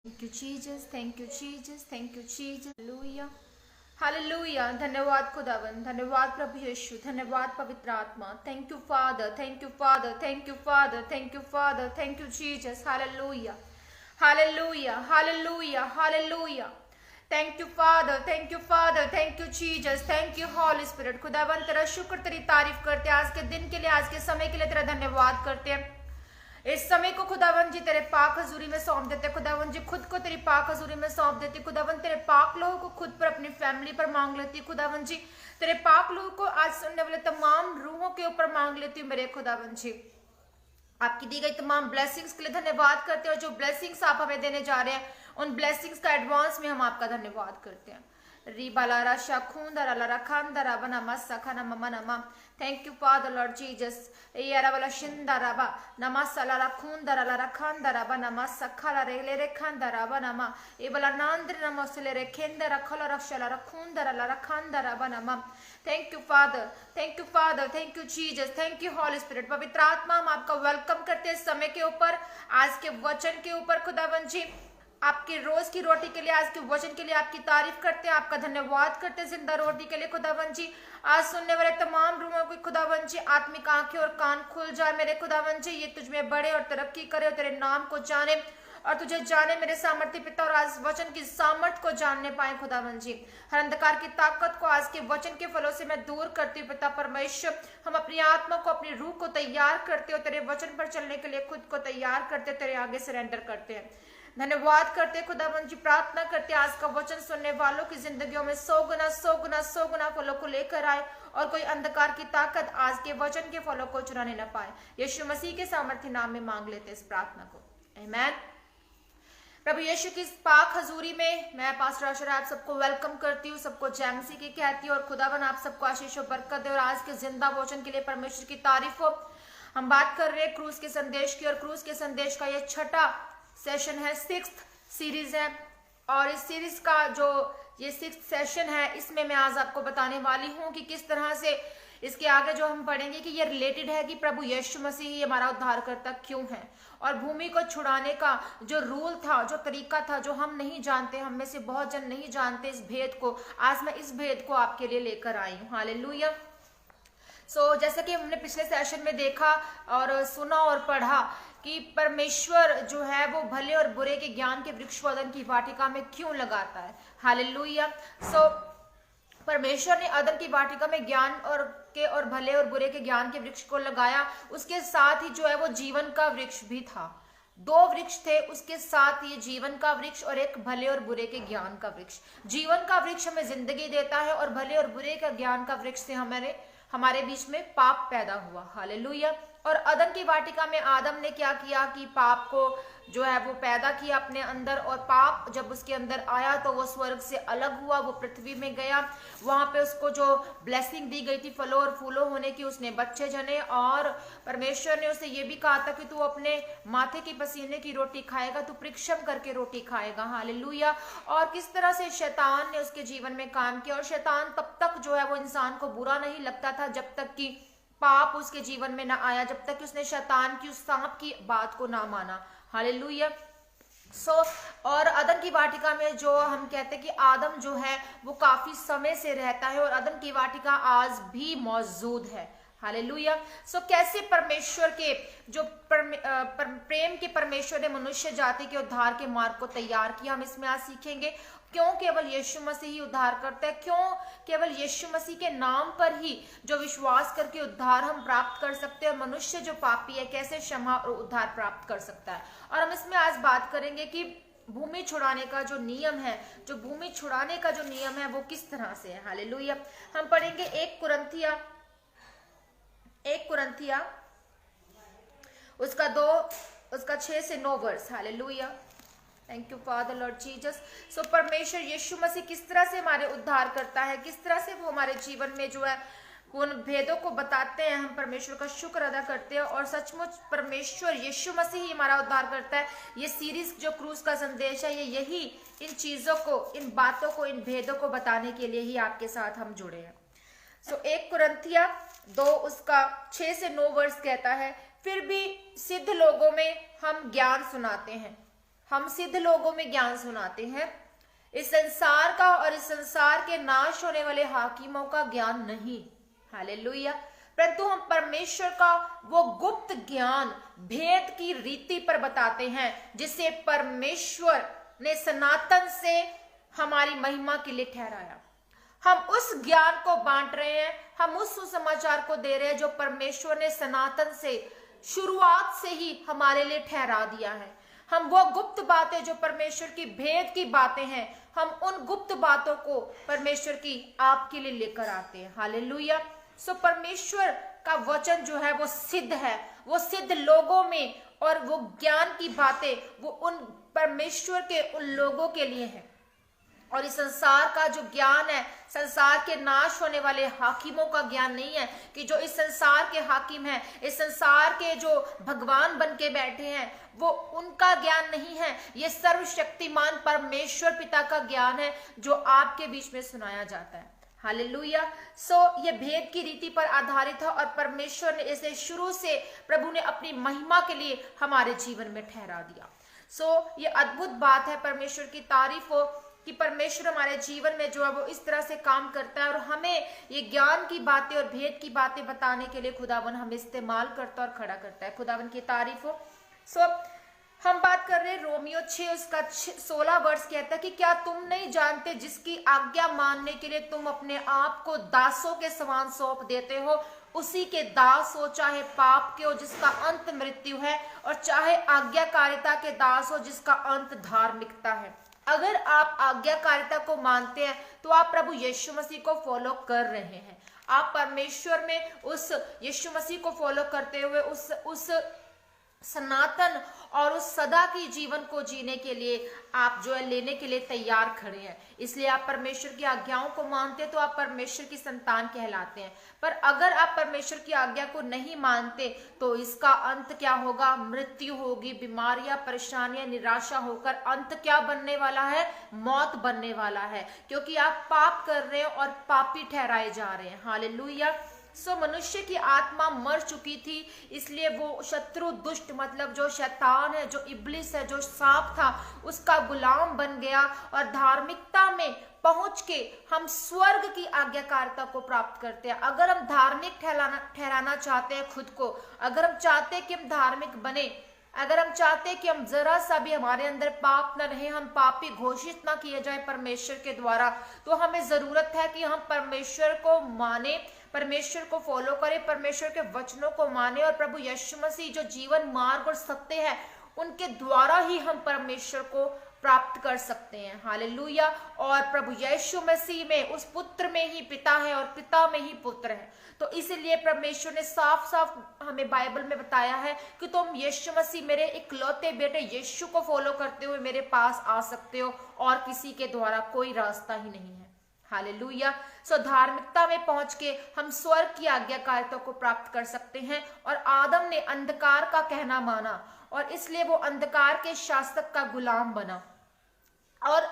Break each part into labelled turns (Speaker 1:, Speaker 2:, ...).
Speaker 1: Thank you, Jesus. Thank you, Jesus. Thank you, Jesus. Hallelujah. Hallelujah. धन्यवाद खुदावन, धन्यवाद प्रभु यीशु, धन्यवाद पवित्र आत्मा। Thank you father, thank you father, thank you father, thank you father, thank you Jesus. Hallelujah, hallelujah, hallelujah, hallelujah. Thank you father, thank you father, thank you Jesus, thank you Holly spirit. खुदावन तेरा शुक्र, तेरी तारीफ करते हैं आज के दिन के लिए, आज के समय के लिए तेरा धन्यवाद करते हैं। इस समय को खुदावन जी तेरे पाक हजूरी में सौंप देते, खुदावन जी खुद को तेरी पाक हजूरी में सौंप देती, खुदावन तेरे पाक लोगों को खुद पर अपनी फैमिली पर मांग लेती, खुदावन जी तेरे पाक लोगों को आज सुनने वाले तमाम रूहों के ऊपर मांग लेती हूँ मेरे खुदावन जी। आपकी दी गई तमाम ब्लेसिंग्स के लिए धन्यवाद करते हैं और जो ब्लेसिंग्स आप हमें देने जा रहे हैं उन ब्लेसिंग्स का एडवांस में हम आपका धन्यवाद करते हैं। रिबालारा शाखुंदरा खांदरा बना मस्सखना ममनमा। Thank you Father Lord Jesus. यारावला शिंदराबा नमस्सलारा खुंदरा खांदरा बना मस्सखला रे खांदरा बनमा। एबला नांद्र नमस्ले रे खेंदरा खलरा शलारा खुंदरा खांदरा बनमा। Thank you father, thank you father, thank you Jesus, thank you Holly Spirit. पवित्र आत्मा हम आपका वेलकम करते हैं समय के ऊपर, आज के वचन के ऊपर खुदावन जी। आपके रोज की रोटी के लिए, आज के वचन के लिए आपकी तारीफ करते हैं, आपका धन्यवाद करते हैं जिंदा रोटी के लिए खुदावन जी। आज सुनने वाले तमाम रूहों को खुदावन जी आत्मिक आंखें और कान खुल जाए मेरे खुदावन जी, ये तुझ में बढ़े और तरक्की करे और तेरे नाम को जाने और तुझे जाने मेरे सामर्थ्य पिता, और आज वचन की सामर्थ को जानने पाए खुदावन जी। हर अंधकार की ताकत को आज के वचन के फलों से मैं दूर करती हूँ पिता परमेश्वर। हम अपनी आत्मा को, अपनी रूह को तैयार करते हो, तेरे वचन पर चलने के लिए खुद को तैयार करते, तेरे आगे सरेंडर करते हैं। धन्यवाद करते खुदावन जी, प्रार्थना करते आज का वचन सुनने वालों की जिंदगियों में 100 गुना 100 गुना 100 गुना फलों को लेकर आए और कोई अंधकार की ताकत आज के वचन के फलों को चुराने न पाए। यीशु मसीह के सामर्थ्य नाम में मांग लेते इस प्रार्थना को, आमीन। प्रभु यीशु की पाक हजूरी में मैं पास्टर आशरा आप सबको वेलकम करती हूँ, सबको जैमसी की कहती हूँ और खुदावन आप सबको आशीष और बरकत दे और आज के जिंदा वचन के लिए परमेश्वर की तारीफ हो। हम बात कर रहे हैं क्रूज के संदेश की और क्रूज के संदेश का ये छठा सेशन है, 6th सीरीज है और इस सीरीज का जो ये 6th सेशन है इसमें मैं आज आपको बताने वाली हूँ कि किस तरह से इसके आगे जो हम पढ़ेंगे कि ये रिलेटेड है कि प्रभु यीशु मसीह ही हमारा उद्धारकर्ता क्यों है और भूमि को छुड़ाने का जो रूल था, जो तरीका था, जो हम नहीं जानते, हम में से बहुत जन नहीं जानते इस भेद को, आज मैं इस भेद को आपके लिए लेकर आई हूँ। हालेलुया। जैसा कि हमने पिछले सेशन में देखा और सुना और पढ़ा कि परमेश्वर जो है वो भले और बुरे के ज्ञान के वृक्ष को अदन की वाटिका में क्यों लगाता है। हालेलुया। परमेश्वर ने अदन की वाटिका में ज्ञान और भले और बुरे के ज्ञान के वृक्ष को लगाया, उसके साथ ही जो है वो जीवन का वृक्ष भी था। 2 वृक्ष थे, उसके साथ ये जीवन का वृक्ष और एक भले और बुरे के ज्ञान का वृक्ष। जीवन का वृक्ष हमें जिंदगी देता है और भले और बुरे का ज्ञान का वृक्ष से हमारे बीच में पाप पैदा हुआ। हालेलुया। और अदन की वाटिका में आदम ने क्या किया कि पाप को जो है वो पैदा किया अपने अंदर, और पाप जब उसके अंदर आया तो वो स्वर्ग से अलग हुआ, वो पृथ्वी में गया। वहां पे उसको जो ब्लेसिंग दी गई थी फलों और फूलों होने की, उसने बच्चे जने और परमेश्वर ने उसे ये भी कहा था कि तू अपने माथे की पसीने की रोटी खाएगा, तू परिश्रम करके रोटी खाएगा। हालेलुया। और किस तरह से शैतान ने उसके जीवन में काम किया, और शैतान तब तक जो है वो इंसान को बुरा नहीं लगता था जब तक कि पाप उसके जीवन में ना आया, जब तक कि उसने शैतान की उस सांप की बात को ना माना। हालेलुया। और अदन की वाटिका में जो हम कहते हैं कि आदम जो है वो काफी समय से रहता है और अदन की वाटिका आज भी मौजूद है। हालेलुया। कैसे परमेश्वर के जो प्रेम के परमेश्वर ने मनुष्य जाति के उद्धार के मार्ग को तैयार किया, हम इसमें आज सीखेंगे। क्यों केवल यीशु मसीह ही उद्धार करता है, क्यों केवल यीशु मसीह के नाम पर ही जो विश्वास करके उद्धार हम प्राप्त कर सकते हैं, मनुष्य जो पापी है कैसे क्षमा और उद्धार प्राप्त कर सकता है। और हम इसमें आज बात करेंगे कि भूमि छुड़ाने का जो नियम है, जो भूमि छुड़ाने का जो नियम है वो किस तरह से है। हालेलुया। हम पढ़ेंगे 1 कुरिन्थिया उसका 6 से 9 वर्ष। Hallelujah. Thank you Father Lord Jesus. परमेश्वर यीशु मसीह किस तरह से हमारे उद्धार करता है, किस तरह से वो हमारे जीवन में जो है उन भेदों को बताते हैं, हम परमेश्वर का शुक्र अदा करते हैं और सचमुच परमेश्वर यीशु मसीह ही हमारा उद्धार करता है। ये सीरीज जो क्रूज का संदेश है, ये यही इन चीजों को, इन बातों को, इन भेदों को बताने के लिए ही आपके साथ हम जुड़े हैं। 1 कुरिन्थिया 2 उसका 6 से 9 वर्ष कहता है, फिर भी सिद्ध लोगों में हम ज्ञान सुनाते हैं, हम सिद्ध लोगों में ज्ञान सुनाते हैं, इस संसार का और इस संसार के नाश होने वाले हाकिमों का ज्ञान नहीं। हालेलुया। परंतु हम परमेश्वर का वो गुप्त ज्ञान, भेद की रीति पर बताते हैं, जिसे परमेश्वर ने सनातन से हमारी महिमा के लिए ठहराया। हम उस ज्ञान को बांट रहे हैं, हम उस सुसमाचार को दे रहे हैं जो परमेश्वर ने सनातन से, शुरुआत से ही हमारे लिए ठहरा दिया है। हम वो गुप्त बातें जो परमेश्वर की भेद की बातें हैं, हम उन गुप्त बातों को परमेश्वर की आपके लिए लेकर आते हैं। हालेलुया। सो परमेश्वर का वचन जो है वो सिद्ध है, वो सिद्ध लोगों में, और वो ज्ञान की बातें वो उन परमेश्वर के उन लोगों के लिए है। और इस संसार का जो ज्ञान है, संसार के नाश होने वाले हाकिमों का ज्ञान नहीं है, कि जो इस संसार के हाकिम हैं, इस संसार के जो भगवान बन के बैठे हैं, वो उनका ज्ञान नहीं है। ये सर्वशक्तिमान परमेश्वर पिता का ज्ञान है जो आपके बीच में सुनाया जाता है। हालेलुया। ये भेद की रीति पर आधारित है और परमेश्वर ने इसे शुरू से प्रभु ने अपनी महिमा के लिए हमारे जीवन में ठहरा दिया। ये अद्भुत बात है, परमेश्वर की तारीफ हो कि परमेश्वर हमारे जीवन में जो है वो इस तरह से काम करता है और हमें ये ज्ञान की बातें और भेद की बातें बताने के लिए खुदावन हमें इस्तेमाल करता और खड़ा करता है। खुदावन की तारीफ हो। हम बात कर रहे हैं रोमियो 6 उसका 16 वर्ष कहता है कि क्या तुम नहीं जानते जिसकी आज्ञा मानने के लिए तुम अपने आप को दासों के समान सौंप देते हो, उसी के दास हो, चाहे पाप के हो जिसका अंत मृत्यु है, और चाहे आज्ञाकारिता के दास हो जिसका अंत धार्मिकता है। अगर आप आज्ञाकारिता को मानते हैं तो आप प्रभु यीशु मसीह को फॉलो कर रहे हैं। आप परमेश्वर में उस यीशु मसीह को फॉलो करते हुए उस सनातन और उस सदा की जीवन को जीने के लिए आप जो है लेने के लिए तैयार खड़े हैं। इसलिए आप परमेश्वर की आज्ञाओं को मानते हैं तो आप परमेश्वर की संतान कहलाते हैं। पर अगर आप परमेश्वर की आज्ञा को नहीं मानते तो इसका अंत क्या होगा? मृत्यु होगी, बीमारियां, परेशानियां, निराशा होकर अंत क्या बनने वाला है? मौत बनने वाला है, क्योंकि आप पाप कर रहे हैं और पापी ठहराए जा रहे हैं। हालेलुया। मनुष्य की आत्मा मर चुकी थी, इसलिए वो शत्रु, दुष्ट मतलब जो शैतान है, जो इब्लिस है, जो सांप था, उसका गुलाम बन गया। और धार्मिकता में पहुंच के हम स्वर्ग की आज्ञाकारिता को प्राप्त करते हैं। अगर हम धार्मिक ठहराना चाहते हैं खुद को, अगर हम चाहते हैं कि हम धार्मिक बने, अगर हम चाहते हैं कि हम जरा सा भी हमारे अंदर पाप न रहे, हम पापी घोषित ना किए जाए परमेश्वर के द्वारा, तो हमें जरूरत है कि हम परमेश्वर को माने, परमेश्वर को फॉलो करें, परमेश्वर के वचनों को माने, और प्रभु यीशु मसीह जो जीवन मार्ग और सत्य है उनके द्वारा ही हम परमेश्वर को प्राप्त कर सकते हैं। हालेलुया। और प्रभु यीशु मसीह में, उस पुत्र में ही पिता है और पिता में ही पुत्र है। तो इसीलिए परमेश्वर ने साफ साफ हमें बाइबल में बताया है कि तुम यीशु मसीह, मेरे इकलौते बेटे यीशु को फॉलो करते हुए मेरे पास आ सकते हो, और किसी के द्वारा कोई रास्ता ही नहीं है। हालेलुया। धार्मिकता में पहुंच के हम स्वर्ग की आज्ञाकारिता को प्राप्त कर सकते हैं। और आदम ने अंधकार का कहना माना और इसलिए वो अंधकार के शासक का गुलाम बना, और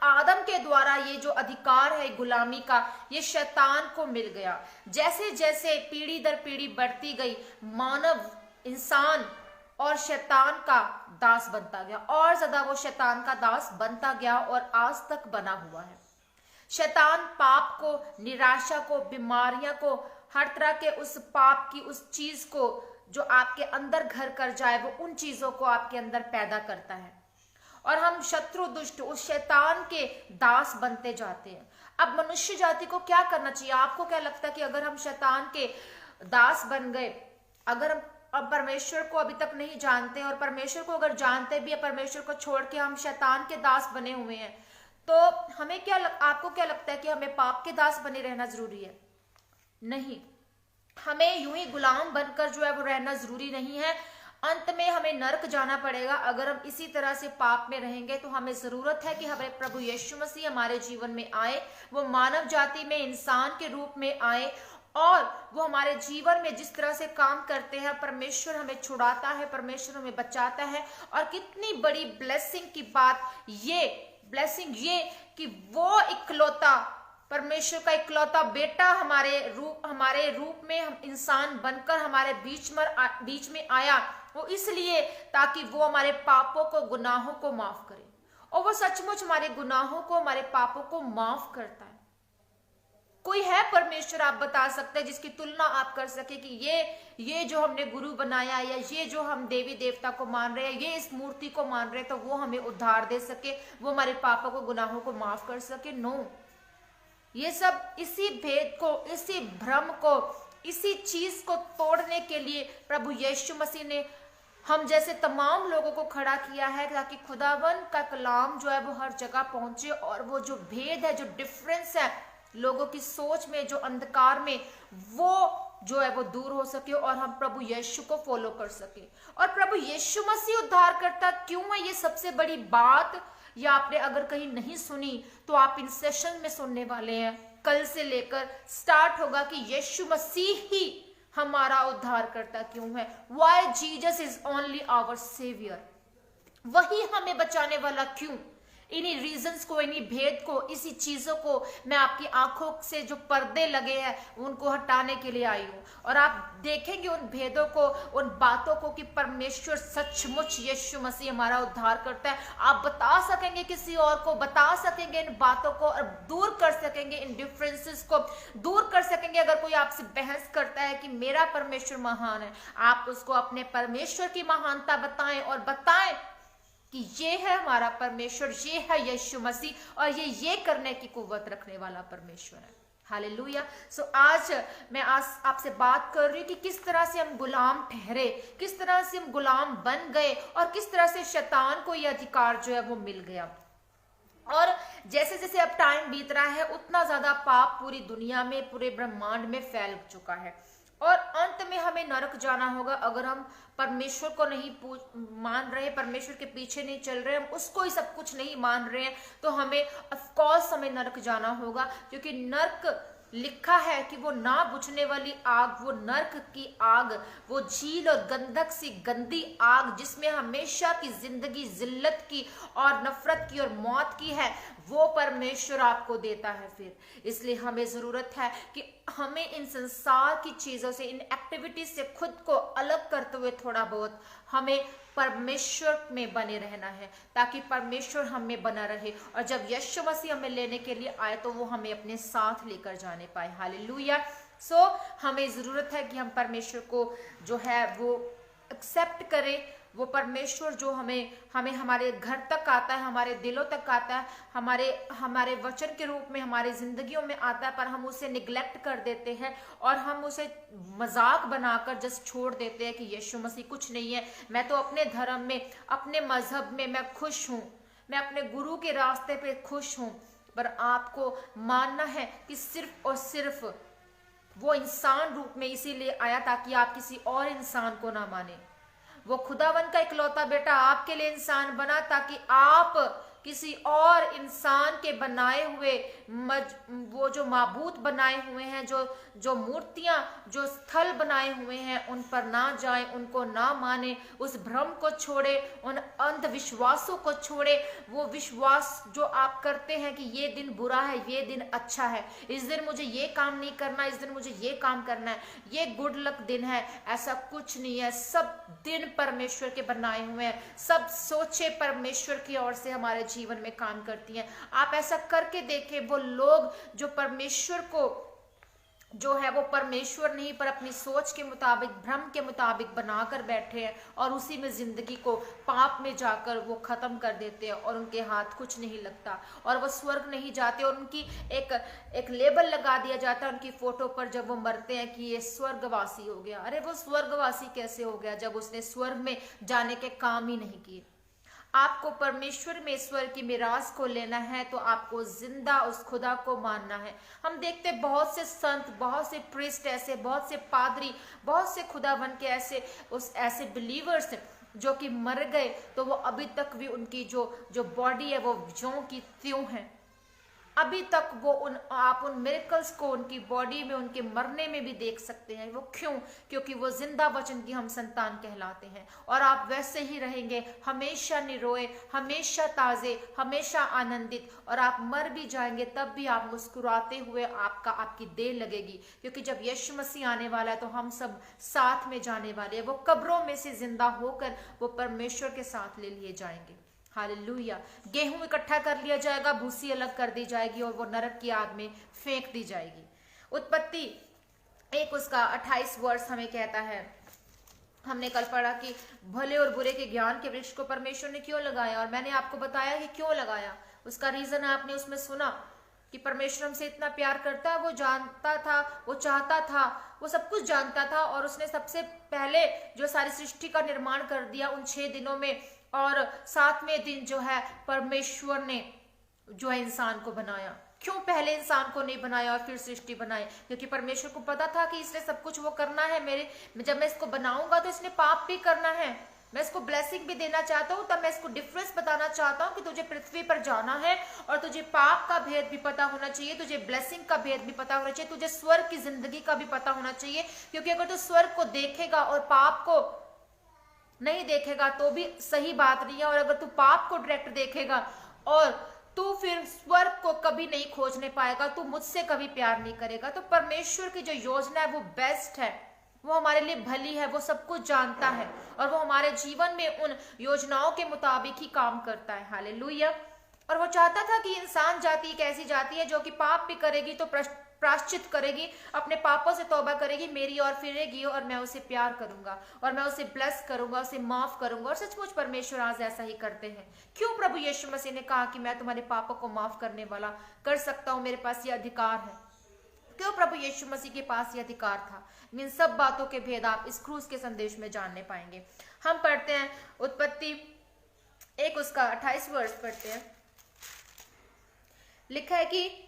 Speaker 1: आदम के द्वारा ये जो अधिकार है गुलामी का, ये शैतान को मिल गया। जैसे जैसे पीढ़ी दर पीढ़ी बढ़ती गई, मानव, इंसान और शैतान का दास बनता गया, और ज्यादा वो शैतान का दास बनता गया और आज तक बना हुआ है। शैतान पाप को, निराशा को, बीमारियां को, हर तरह के उस पाप की उस चीज को जो आपके अंदर घर कर जाए, वो उन चीजों को आपके अंदर पैदा करता है, और हम शत्रु, दुष्ट, उस शैतान के दास बनते जाते हैं। अब मनुष्य जाति को क्या करना चाहिए? आपको क्या लगता है कि अगर हम शैतान के दास बन गए, अगर हम अब परमेश्वर को अभी तक नहीं जानते, और परमेश्वर को अगर जानते भी है, परमेश्वर को छोड़ के हम शैतान के दास बने हुए हैं, तो हमें आपको क्या लगता है कि हमें पाप के दास बने रहना जरूरी है? नहीं, हमें यूं ही गुलाम बनकर जो है वो रहना जरूरी नहीं है। अंत में हमें नरक जाना पड़ेगा अगर हम इसी तरह से पाप में रहेंगे। तो हमें जरूरत है कि हमें प्रभु यीशु मसीह हमारे जीवन में आए, वो मानव जाति में इंसान के रूप में आए, और वो हमारे जीवन में जिस तरह से काम करते हैं, परमेश्वर हमें छुड़ाता है, परमेश्वर हमें बचाता है। और कितनी बड़ी ब्लेसिंग की बात ये कि वो इकलौता, परमेश्वर का इकलौता बेटा हमारे रूप में हम इंसान बनकर हमारे बीच में आया, वो इसलिए ताकि वो हमारे पापों को, गुनाहों को माफ करे। और वो सचमुच हमारे गुनाहों को, हमारे पापों को माफ करता है। कोई है परमेश्वर आप बता सकते हैं जिसकी तुलना आप कर सके कि ये जो हमने गुरु बनाया, या ये जो हम देवी देवता को मान रहे हैं, ये इस मूर्ति को मान रहे हैं, तो वो हमें उद्धार दे सके, वो हमारे पापों को, गुनाहों को माफ कर सके? नो। ये सब इसी भेद को, इसी भ्रम को, इसी चीज को तोड़ने के लिए प्रभु यीशु मसीह ने हम जैसे तमाम लोगों को खड़ा किया है, ताकि खुदावन का कलाम जो है वो हर जगह पहुंचे, और वो जो भेद है, जो डिफरेंस है लोगों की सोच में, जो अंधकार में, वो जो है वो दूर हो सके, और हम प्रभु यीशु को फॉलो कर सके। और प्रभु यीशु मसीह उद्धार करता क्यों है, ये सबसे बड़ी बात, या आपने अगर कहीं नहीं सुनी तो आप इन सेशन में सुनने वाले हैं। कल से लेकर स्टार्ट होगा कि यीशु मसीह ही हमारा उद्धार करता क्यों है। Why Jesus is only our saviour, वही हमें बचाने वाला क्यों। इन्हीं रीजंस को, इन्हीं भेद को, इसी चीजों को मैं आपकी आंखों से जो पर्दे लगे हैं उनको हटाने के लिए आई हूं। और आप देखेंगे उन भेदों को, उन बातों को कि परमेश्वर सचमुच यीशु मसीह हमारा उद्धार करता है। आप बता सकेंगे, किसी और को बता सकेंगे इन बातों को, और दूर कर सकेंगे इन डिफरेंसेस को, दूर कर सकेंगे। अगर कोई आपसे बहस करता है कि मेरा परमेश्वर महान है, आप उसको अपने परमेश्वर की महानता बताएं, और बताएं कि ये है हमारा परमेश्वर, ये है यीशु मसीह, और ये करने की कुव्वत रखने वाला परमेश्वर है। हालेलुया। सो आज मैं आपसे बात कर रही हूँ कि किस तरह से हम गुलाम ठहरे, किस तरह से हम गुलाम बन गए, और किस तरह से शैतान को यह अधिकार जो है वो मिल गया। और जैसे जैसे अब टाइम बीत रहा है, उतना ज्यादा पाप पूरी दुनिया में, पूरे ब्रह्मांड में फैल चुका है, और अंत में हमें नरक जाना होगा अगर हम परमेश्वर को नहीं मान रहे, परमेश्वर के पीछे नहीं चल रहे, हम उसको ही सब कुछ नहीं मान रहे हैं, तो हमें ऑफकोर्स हमें नरक जाना होगा। क्योंकि नरक लिखा है कि वो ना बुझने वाली आग, वो नरक की आग, वो झील और गंधक सी गंदी आग, जिसमें हमेशा की जिंदगी जिल्लत की और नफरत की और मौत की है, वो परमेश्वर आपको देता है। फिर इसलिए हमें जरूरत है कि हमें इन संसार की चीजों से, इन एक्टिविटीज से खुद को अलग करते हुए थोड़ा बहुत हमें परमेश्वर में बने रहना है, ताकि परमेश्वर हमें बना रहे, और जब यीशु मसीह हमें लेने के लिए आए तो वो हमें अपने साथ लेकर जाने पाए। हालेलुया। सो हमें जरूरत है कि हम परमेश्वर को जो है वो एक्सेप्ट करें। वो परमेश्वर जो हमें हमारे घर तक आता है, हमारे दिलों तक आता है, हमारे वचन के रूप में हमारी जिंदगियों में आता है, पर हम उसे निग्लेक्ट कर देते हैं, और हम उसे मजाक बनाकर जस्ट छोड़ देते हैं कि यीशु मसीह कुछ नहीं है, मैं तो अपने धर्म में, अपने मजहब में मैं खुश हूँ, मैं अपने गुरु के रास्ते पे खुश हूँ। पर आपको मानना है कि सिर्फ और सिर्फ वो इंसान रूप में इसीलिए आया ताकि आप किसी और इंसान को ना माने। वो खुदावन का इकलौता बेटा आपके लिए इंसान बना ताकि आप किसी और इंसान के बनाए हुए वो जो माबूद बनाए हुए हैं, जो मूर्तियां, जो स्थल बनाए हुए हैं, उन पर ना जाएं, उनको ना माने, उस भ्रम को छोड़े, उन अंधविश्वासों को छोड़े। वो विश्वास जो आप करते हैं कि ये दिन बुरा है, ये दिन अच्छा है, इस दिन मुझे ये काम नहीं करना, इस दिन मुझे ये काम करना है, ये गुड लक दिन है, ऐसा कुछ नहीं है। सब दिन परमेश्वर के बनाए हुए हैं, सब सोचे परमेश्वर की ओर से हमारे जीवन में काम करती हैं। आप ऐसा करके देखें, वो लोग जो परमेश्वर को जो है वो परमेश्वर नहीं पर अपनी सोच के मुताबिक, भ्रम के मुताबिक बनाकर बैठे हैं, और उसी में जिंदगी को पाप में जाकर वो खत्म कर देते हैं, और उनके हाथ कुछ नहीं लगता, और वो स्वर्ग नहीं जाते, और उनकी एक लेबल लगा दिया जाता है उनकी फोटो पर जब वो मरते हैं कि ये स्वर्गवासी हो गया। अरे वो स्वर्गवासी कैसे हो गया जब उसने स्वर्ग में जाने के काम ही नहीं किए। आपको परमेश्वर में ईश्वर की मिरास को लेना है तो आपको जिंदा उस खुदा को मानना है। हम देखते बहुत से संत, बहुत से प्रीस्ट ऐसे, बहुत से पादरी, बहुत से खुदावन के ऐसे बिलीवर्स जो कि मर गए तो वो अभी तक भी उनकी जो बॉडी है वो ज्यों की त्यों है। अभी तक वो आप उन मिरेकल्स को उनकी बॉडी में, उनके मरने में भी देख सकते हैं। वो क्यों? क्योंकि वो जिंदा वचन की हम संतान कहलाते हैं। और आप वैसे ही रहेंगे, हमेशा निरोए, हमेशा ताजे, हमेशा आनंदित। और आप मर भी जाएंगे तब भी आप मुस्कुराते हुए आपकी देह लगेगी, क्योंकि जब यीशु मसीह आने वाला है तो हम सब साथ में जाने वाले हैं। वो कब्रों में से जिंदा होकर वो परमेश्वर के साथ ले लिए जाएंगे। हालेलुया। गेहूं इकट्ठा कर लिया जाएगा, भूसी अलग कर दी जाएगी और वो नरक की आग में फेंक दी जाएगी। उत्पत्ति 1 उसका 28 वर्ष हमें कहता है, हमने कल पढ़ा कि भले और बुरे के ज्ञान के वृक्ष को परमेश्वर ने क्यों लगाया, और मैंने आपको बताया कि क्यों लगाया। उसका रीजन आपने उसमें सुना कि परमेश्वर हमसे इतना प्यार करता है, वो जानता था, वो चाहता था, वो सब कुछ जानता था, और उसने सबसे पहले जो सारी सृष्टि का निर्माण कर दिया उन 6 दिनों में, और 7वें दिन जो है परमेश्वर ने जो है इंसान को बनाया। क्यों पहले इंसान को नहीं बनाया और फिर सृष्टि बनाई? क्योंकि परमेश्वर को पता था कि इसने सब कुछ वो करना है, जब मैं इसको बनाऊंगा तो इसने पाप भी करना है, मैं इसको ब्लेसिंग भी देना चाहता हूँ, तब मैं इसको डिफरेंस बताना चाहता हूँ कि तुझे पृथ्वी पर जाना है और तुझे पाप का भेद भी पता होना चाहिए, तुझे ब्लेसिंग का भेद भी पता होना चाहिए, तुझे स्वर्ग की जिंदगी का भी पता होना चाहिए। क्योंकि अगर तू स्वर्ग को देखेगा और पाप को नहीं देखेगा तो भी सही बात नहीं है, और अगर तू पाप को डायरेक्ट देखेगा और तू फिर स्वर्ग को कभी नहीं खोजने पाएगा, तू मुझसे कभी प्यार नहीं करेगा। तो परमेश्वर की जो योजना है वो बेस्ट है, वो हमारे लिए भली है, वो सब कुछ जानता है और वो हमारे जीवन में उन योजनाओं के मुताबिक ही काम करता है। हालेलुया। और वो चाहता था कि इंसान जाति एक ऐसी जाति है जो कि पाप भी करेगी तो प्राश्चित करेगी, अपने पापों से तौबा करेगी, मेरी ओर फिरेगी और मैं उसे प्यार करूंगा और मैं उसे ब्लेस करूंगा, उसे माफ करूंगा। और सचमुच परमेश्वर आज ऐसा ही करते हैं। क्यों प्रभु यीशु मसीह ने कहा कि मैं तुम्हारे पापों को माफ करने वाला कर सकता हूं, मेरे पास ये अधिकार है। क्यों प्रभु यीशु मसीह के पास ये अधिकार था? इन सब बातों के भेद आप इस क्रूस के संदेश में जानने पाएंगे। हम पढ़ते हैं उत्पत्ति 1 उसका 28 वर्ष पढ़ते हैं। लिखा है कि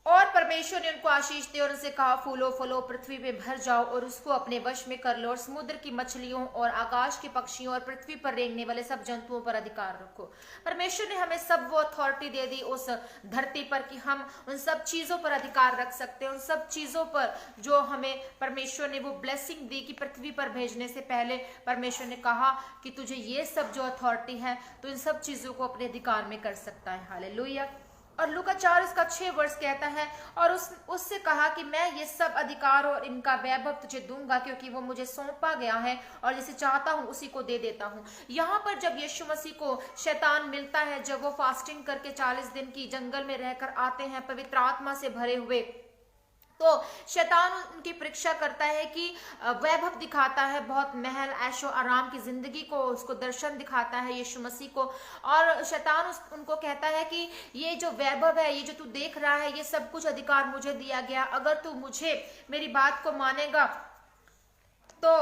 Speaker 1: और परमेश्वर ने उनको आशीष दी और उनसे कहा, फूलो फलो पृथ्वी पे भर जाओ और उसको अपने वश में कर लो और समुद्र की मछलियों और आकाश के पक्षियों और पृथ्वी पर रेंगने वाले सब जंतुओं पर अधिकार रखो। परमेश्वर ने हमें सब वो अथॉरिटी दे दी उस धरती पर कि हम उन सब चीजों पर अधिकार रख सकते हैं, उन सब चीजों पर जो हमें परमेश्वर ने वो ब्लेसिंग दी कि पृथ्वी पर भेजने से पहले परमेश्वर ने कहा कि तुझे ये सब जो अथॉरिटी है तो इन सब चीजों को अपने अधिकार में कर सकता है। हालेलुया। और लूका 4 उसका 6 वर्ष कहता है, और उससे कहा कि मैं ये सब अधिकार और इनका वैभव तुझे दूंगा क्योंकि वो मुझे सौंपा गया है और जिसे चाहता हूं उसी को दे देता हूं। यहाँ पर जब यीशु मसीह को शैतान मिलता है, जब वो फास्टिंग करके 40 दिन की जंगल में रहकर आते हैं पवित्र आत्मा से भरे हुए, तो शैतान उनकी परीक्षा करता है कि वैभव दिखाता है, बहुत महल ऐशो आराम की जिंदगी को उसको दर्शन दिखाता है यीशु मसीह को। और शैतान उनको कहता है कि ये जो वैभव है, ये जो तू देख रहा है, ये सब कुछ अधिकार मुझे दिया गया, अगर तू मुझे मेरी बात को मानेगा तो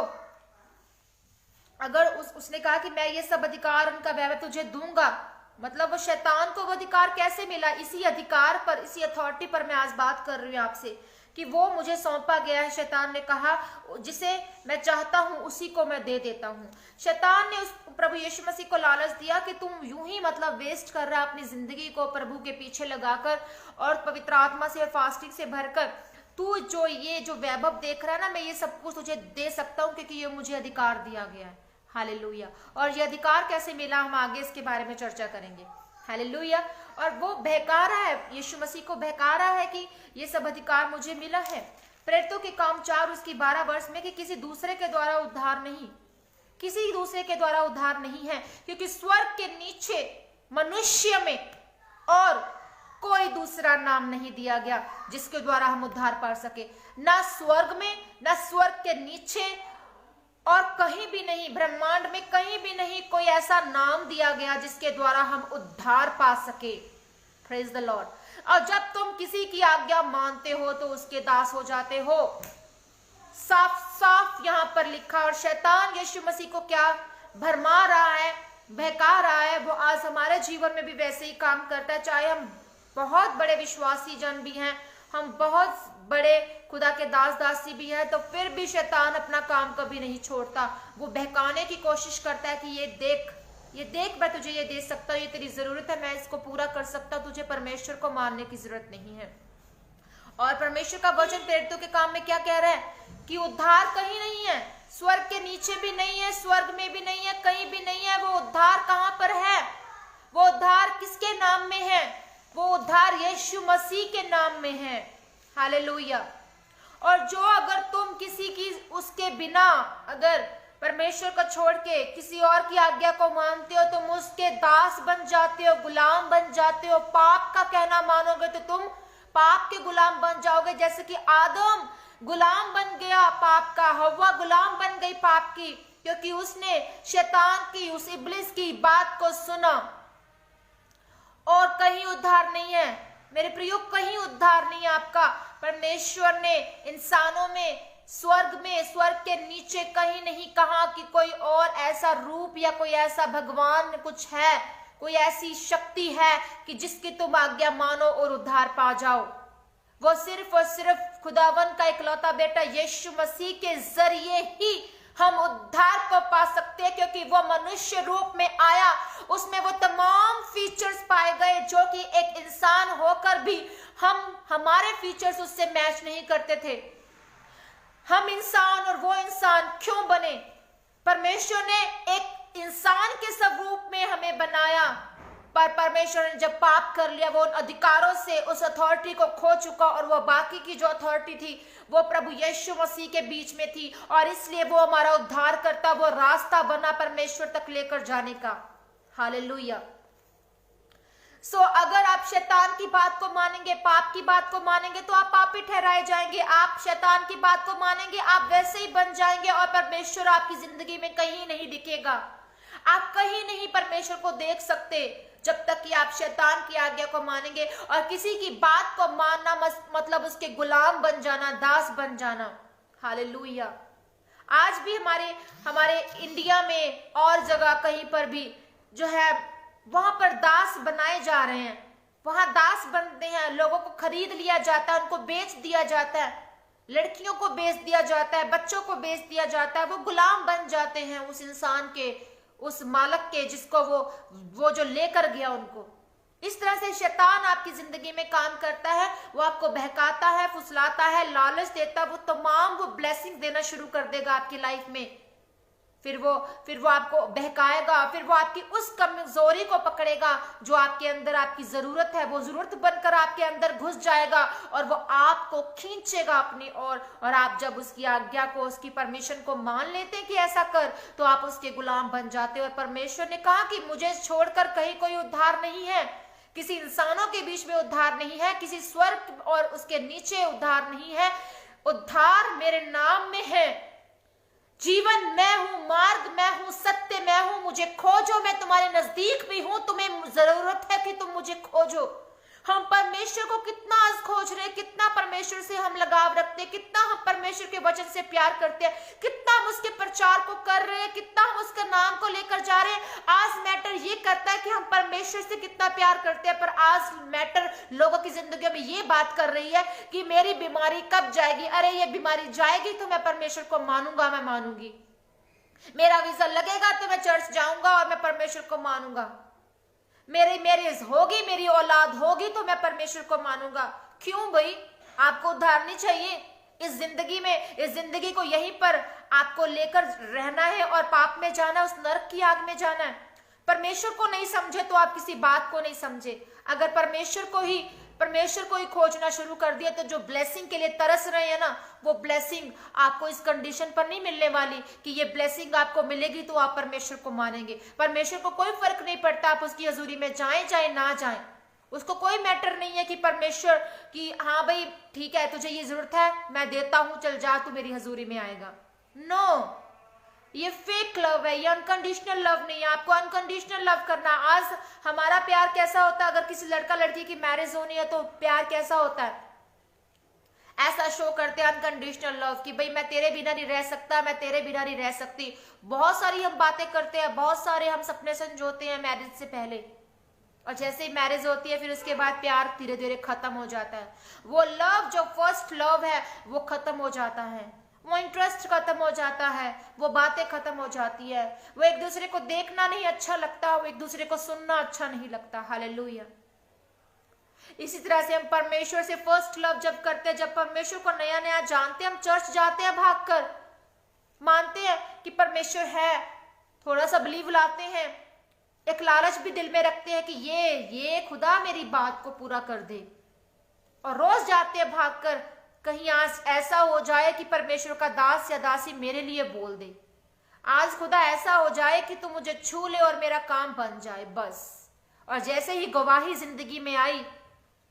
Speaker 1: अगर उसने कहा कि मैं ये सब अधिकार उनका वैभव तुझे दूंगा, मतलब वो शैतान को वो अधिकार कैसे मिला? इसी अधिकार पर, इसी अथॉरिटी पर मैं आज बात कर रही हूँ आपसे कि वो मुझे सौंपा गया है। शैतान ने कहा जिसे मैं चाहता हूं उसी को मैं दे देता हूं। शैतान ने उस प्रभु यीशु मसीह को लालच दिया कि तुम यूं ही मतलब वेस्ट कर रहा अपनी जिंदगी को प्रभु के पीछे लगाकर और पवित्र आत्मा से और फास्टिंग से भरकर, तू जो ये जो वैभव देख रहा है ना, मैं ये सब कुछ तुझे दे सकता हूं क्योंकि ये मुझे अधिकार दिया गया है। हालेलुया। और ये अधिकार कैसे मिला, हम आगे इसके बारे में चर्चा करेंगे। हालेलुया। और वो बहका रहा है, यीशु मसीह को बहका रहा है कि ये सब अधिकार मुझे मिला है। प्रेरितों के काम 4 उसकी 12 वर्ष में कि किसी दूसरे के द्वारा उद्धार नहीं, किसी दूसरे के द्वारा उद्धार नहीं है, क्योंकि स्वर्ग के नीचे मनुष्य में और कोई दूसरा नाम नहीं दिया गया जिसके द्वारा हम उद्धार पा सके। ना स्वर्ग में, ना स्वर्ग के नीचे और कहीं भी नहीं, ब्रह्मांड में कहीं भी नहीं कोई ऐसा नाम दिया गया जिसके द्वारा हम उद्धार पा सके। Praise the Lord. और जब तुम किसी की आज्ञा मानते हो तो उसके दास हो जाते हो। साफ साफ यहाँ पर लिखा। और शैतान यीशु मसीह को क्या भरमा रहा है, बहका रहा है, वो आज हमारे जीवन में भी वैसे ही काम करता है। चाहे हम बहुत बड़े विश्वासी जन भी हैं, हम बहुत बड़े खुदा के दास दासी भी है, तो फिर भी शैतान अपना काम कभी नहीं छोड़ता। वो बहकाने की कोशिश करता है कि ये देख, ये देख, मैं तुझे ये दे सकता हूँ, ये तेरी जरूरत है, मैं इसको पूरा कर सकता हूँ, तुझे परमेश्वर को मानने की जरूरत नहीं है। और परमेश्वर का वचन प्रेरितों के काम में क्या कह रहा है कि उद्धार कहीं नहीं है, स्वर्ग के नीचे भी नहीं है, स्वर्ग में भी नहीं है, कहीं भी नहीं है। वो उद्धार कहां पर है? वो उद्धार किसके नाम में है? वो उद्धार यीशु मसीह के नाम में है। हालेलुया। और जो अगर तुम किसी की उसके बिना अगर परमेश्वर को छोड़ के किसी और की आज्ञा को मानते हो, तुम उसके दास बन जाते हो, गुलाम बन जाते हो। पाप का कहना मानोगे तो तुम पाप के गुलाम बन जाओगे, जैसे कि आदम गुलाम बन गया पाप का, हव्वा गुलाम बन गई पाप की, क्योंकि उसने शैतान की, उस इब्लिस की बात को सुना। और कहीं उद्धार नहीं है मेरे प्रियो, कहीं उद्धार नहीं है आपका। परमेश्वर ने इंसानों में, स्वर्ग के नीचे कहीं नहीं कहा कि कोई और ऐसा रूप या कोई ऐसा भगवान कुछ है, कोई ऐसी शक्ति है कि जिसकी तुम आज्ञा मानो और उद्धार पा जाओ। वो सिर्फ और सिर्फ खुदावन का इकलौता बेटा यीशु मसीह के जरिए ही हम उद्धार को पा सकते हैं, क्योंकि वो मनुष्य रूप में आया, उसमें वो तमाम फीचर्स पाए गए जो कि एक इंसान होकर भी हमारे फीचर्स उससे मैच नहीं करते थे। हम इंसान और वो इंसान क्यों बने? परमेश्वर ने एक इंसान के स्वरूप में हमें बनाया, पर परमेश्वर ने जब पाप कर लिया, वो उन अधिकारों से, उस अथॉरिटी को खो चुका, और वो बाकी की जो अथॉरिटी थी वो प्रभु यीशु मसीह के बीच में थी, और इसलिए वो हमारा उद्धार करता, वो रास्ता बना परमेश्वर तक लेकर जाने का। हालेलुया। सो अगर आप शैतान की बात को मानेंगे, पाप की बात को मानेंगे, तो आप पापी ठहराए जाएंगे। आप शैतान की बात को मानेंगे, आप वैसे ही बन जाएंगे, और परमेश्वर आपकी जिंदगी में कहीं नहीं दिखेगा। आप कहीं नहीं परमेश्वर को देख सकते जब तक कि आप शैतान की आज्ञा को मानेंगे। और किसी की बात को मानना मतलब उसके गुलाम बन जाना, दास बन जाना। हालेलुया। आज भी हमारे इंडिया में और जगह कहीं पर भी जो है वहां पर दास बनाए जा रहे हैं, वहां दास बनते हैं, लोगों को खरीद लिया जाता है, उनको बेच दिया जाता है, लड़कियों को बेच दिया जाता है, बच्चों को बेच दिया जाता है। वो गुलाम बन जाते हैं उस इंसान के, उस मालक के, जिसको वो जो लेकर गया उनको। इस तरह से शैतान आपकी जिंदगी में काम करता है। वो आपको बहकाता है, फुसलाता है, लालच देता है, वो ब्लेसिंग देना शुरू कर देगा आपकी लाइफ में। फिर वो आपको बहकाएगा, फिर वो आपकी उस कमजोरी को पकड़ेगा जो आपके अंदर आपकी जरूरत है, वो जरूरत बनकर आपके अंदर घुस जाएगा, और वो आपको खींचेगा अपनी ओर। और आप जब उसकी आज्ञा को, उसकी परमिशन को मान लेते हैं कि ऐसा कर, तो आप उसके गुलाम बन जाते हो। और परमेश्वर ने कहा कि मुझे छोड़कर कहीं कोई उद्धार नहीं है, किसी इंसानों के बीच में उद्धार नहीं है, किसी स्वर्ग और उसके नीचे उद्धार नहीं है। उद्धार मेरे नाम में है। जीवन मैं हूं, मार्ग मैं हूं, सत्य मैं हूं, मुझे खोजो, मैं तुम्हारे नजदीक भी हूं, तुम्हें जरूरत है कि तुम मुझे खोजो। हम परमेश्वर को कितना आज खोज रहे हैं, कितना परमेश्वर से हम लगाव रखते हैं, कितना हम परमेश्वर के वचन से प्यार करते हैं, कितना हम उसके प्रचार को कर रहे हैं, कितना हम उसके नाम को लेकर जा रहे हैं। आज मैटर ये करता है कि हम परमेश्वर से कितना प्यार करते हैं, पर आज मैटर लोगों की जिंदगी में ये बात कर रही है कि मेरी बीमारी कब जाएगी। अरे ये बीमारी जाएगी तो मैं परमेश्वर को मानूंगा, मैं मानूंगी। मेरा वीजा लगेगा तो मैं चर्च जाऊंगा और मैं परमेश्वर को मानूंगा। मेरी मैरिज होगी, मेरी औलाद होगी तो मैं परमेश्वर को मानूंगा। क्यों भाई? आपको उद्धार नहीं चाहिए इस जिंदगी में? इस जिंदगी को यहीं पर आपको लेकर रहना है और पाप में जाना, उस नरक की आग में जाना है। परमेश्वर को नहीं समझे तो आप किसी बात को नहीं समझे। अगर परमेश्वर को ही खोजना शुरू कर दिया तो जो ब्लेसिंग के लिए तरस रहे हैं ना, वो ब्लेसिंग आपको इस कंडीशन पर नहीं मिलने वाली कि ये ब्लेसिंग आपको मिलेगी तो आप परमेश्वर को मानेंगे। परमेश्वर को कोई फर्क नहीं पड़ता आप उसकी हजूरी में जाएं चाहे ना जाएं। उसको कोई मैटर नहीं है कि परमेश्वर की हाँ भाई ठीक है तुझे ये जरूरत है, मैं देता हूं, चल जा, तू मेरी हजूरी में आएगा। नो, ये फेक लव है, ये अनकंडीशनल लव नहीं है। आपको अनकंडीशनल लव करना। आज हमारा प्यार कैसा होता है? अगर किसी लड़का लड़की की मैरिज होनी है तो प्यार कैसा होता है? ऐसा शो करते हैं अनकंडीशनल लव कि भाई मैं तेरे बिना नहीं रह सकता, मैं तेरे बिना नहीं रह सकती। बहुत सारी हम बातें करते हैं, बहुत सारे हम सपने संजोते हैं मैरिज से पहले, और जैसे ही मैरिज होती है फिर उसके बाद प्यार धीरे धीरे खत्म हो जाता है। वो लव जो फर्स्ट लव है वो खत्म हो जाता है। वो इंटरेस्ट खत्म हो जाता है, वो बातें खत्म हो जाती है, वो एक दूसरे को देखना नहीं अच्छा लगता, वो एक दूसरे को सुनना अच्छा नहीं लगता। हालेलुया। इसी तरह से हम परमेश्वर से फर्स्ट लव जब करते हैं, जब परमेश्वर को नया नया जानते हैं, हम चर्च जाते हैं भागकर, मानते हैं कि परमेश्वर है, थोड़ा सा बिलीव लाते हैं, एक लालच भी दिल में रखते हैं कि ये खुदा मेरी बात को पूरा कर दे, और रोज जाते हैं भागकर, कहीं आज ऐसा हो जाए कि परमेश्वर का दास या दासी मेरे लिए बोल दे, आज खुदा ऐसा हो जाए कि तू मुझे छू ले और मेरा काम बन जाए, बस। और जैसे ही गवाही जिंदगी में आई,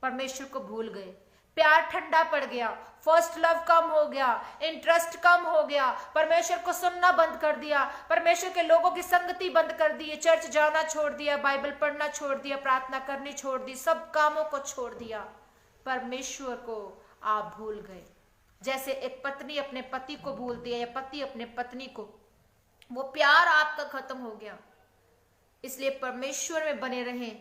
Speaker 1: परमेश्वर को भूल गए, प्यार ठंडा पड़ गया, फर्स्ट लव कम हो गया, इंटरेस्ट कम हो गया, परमेश्वर को सुनना बंद कर दिया, परमेश्वर के लोगों की संगति बंद कर दी, चर्च जाना छोड़ दिया, बाइबल पढ़ना छोड़ दिया, प्रार्थना करनी छोड़ दी, सब कामों को छोड़ दिया, परमेश्वर को आप भूल गए। जैसे एक पत्नी अपने पति को भूलती है या पति अपने पत्नी को, वो प्यार आपका खत्म हो गया। इसलिए परमेश्वर में बने रहें,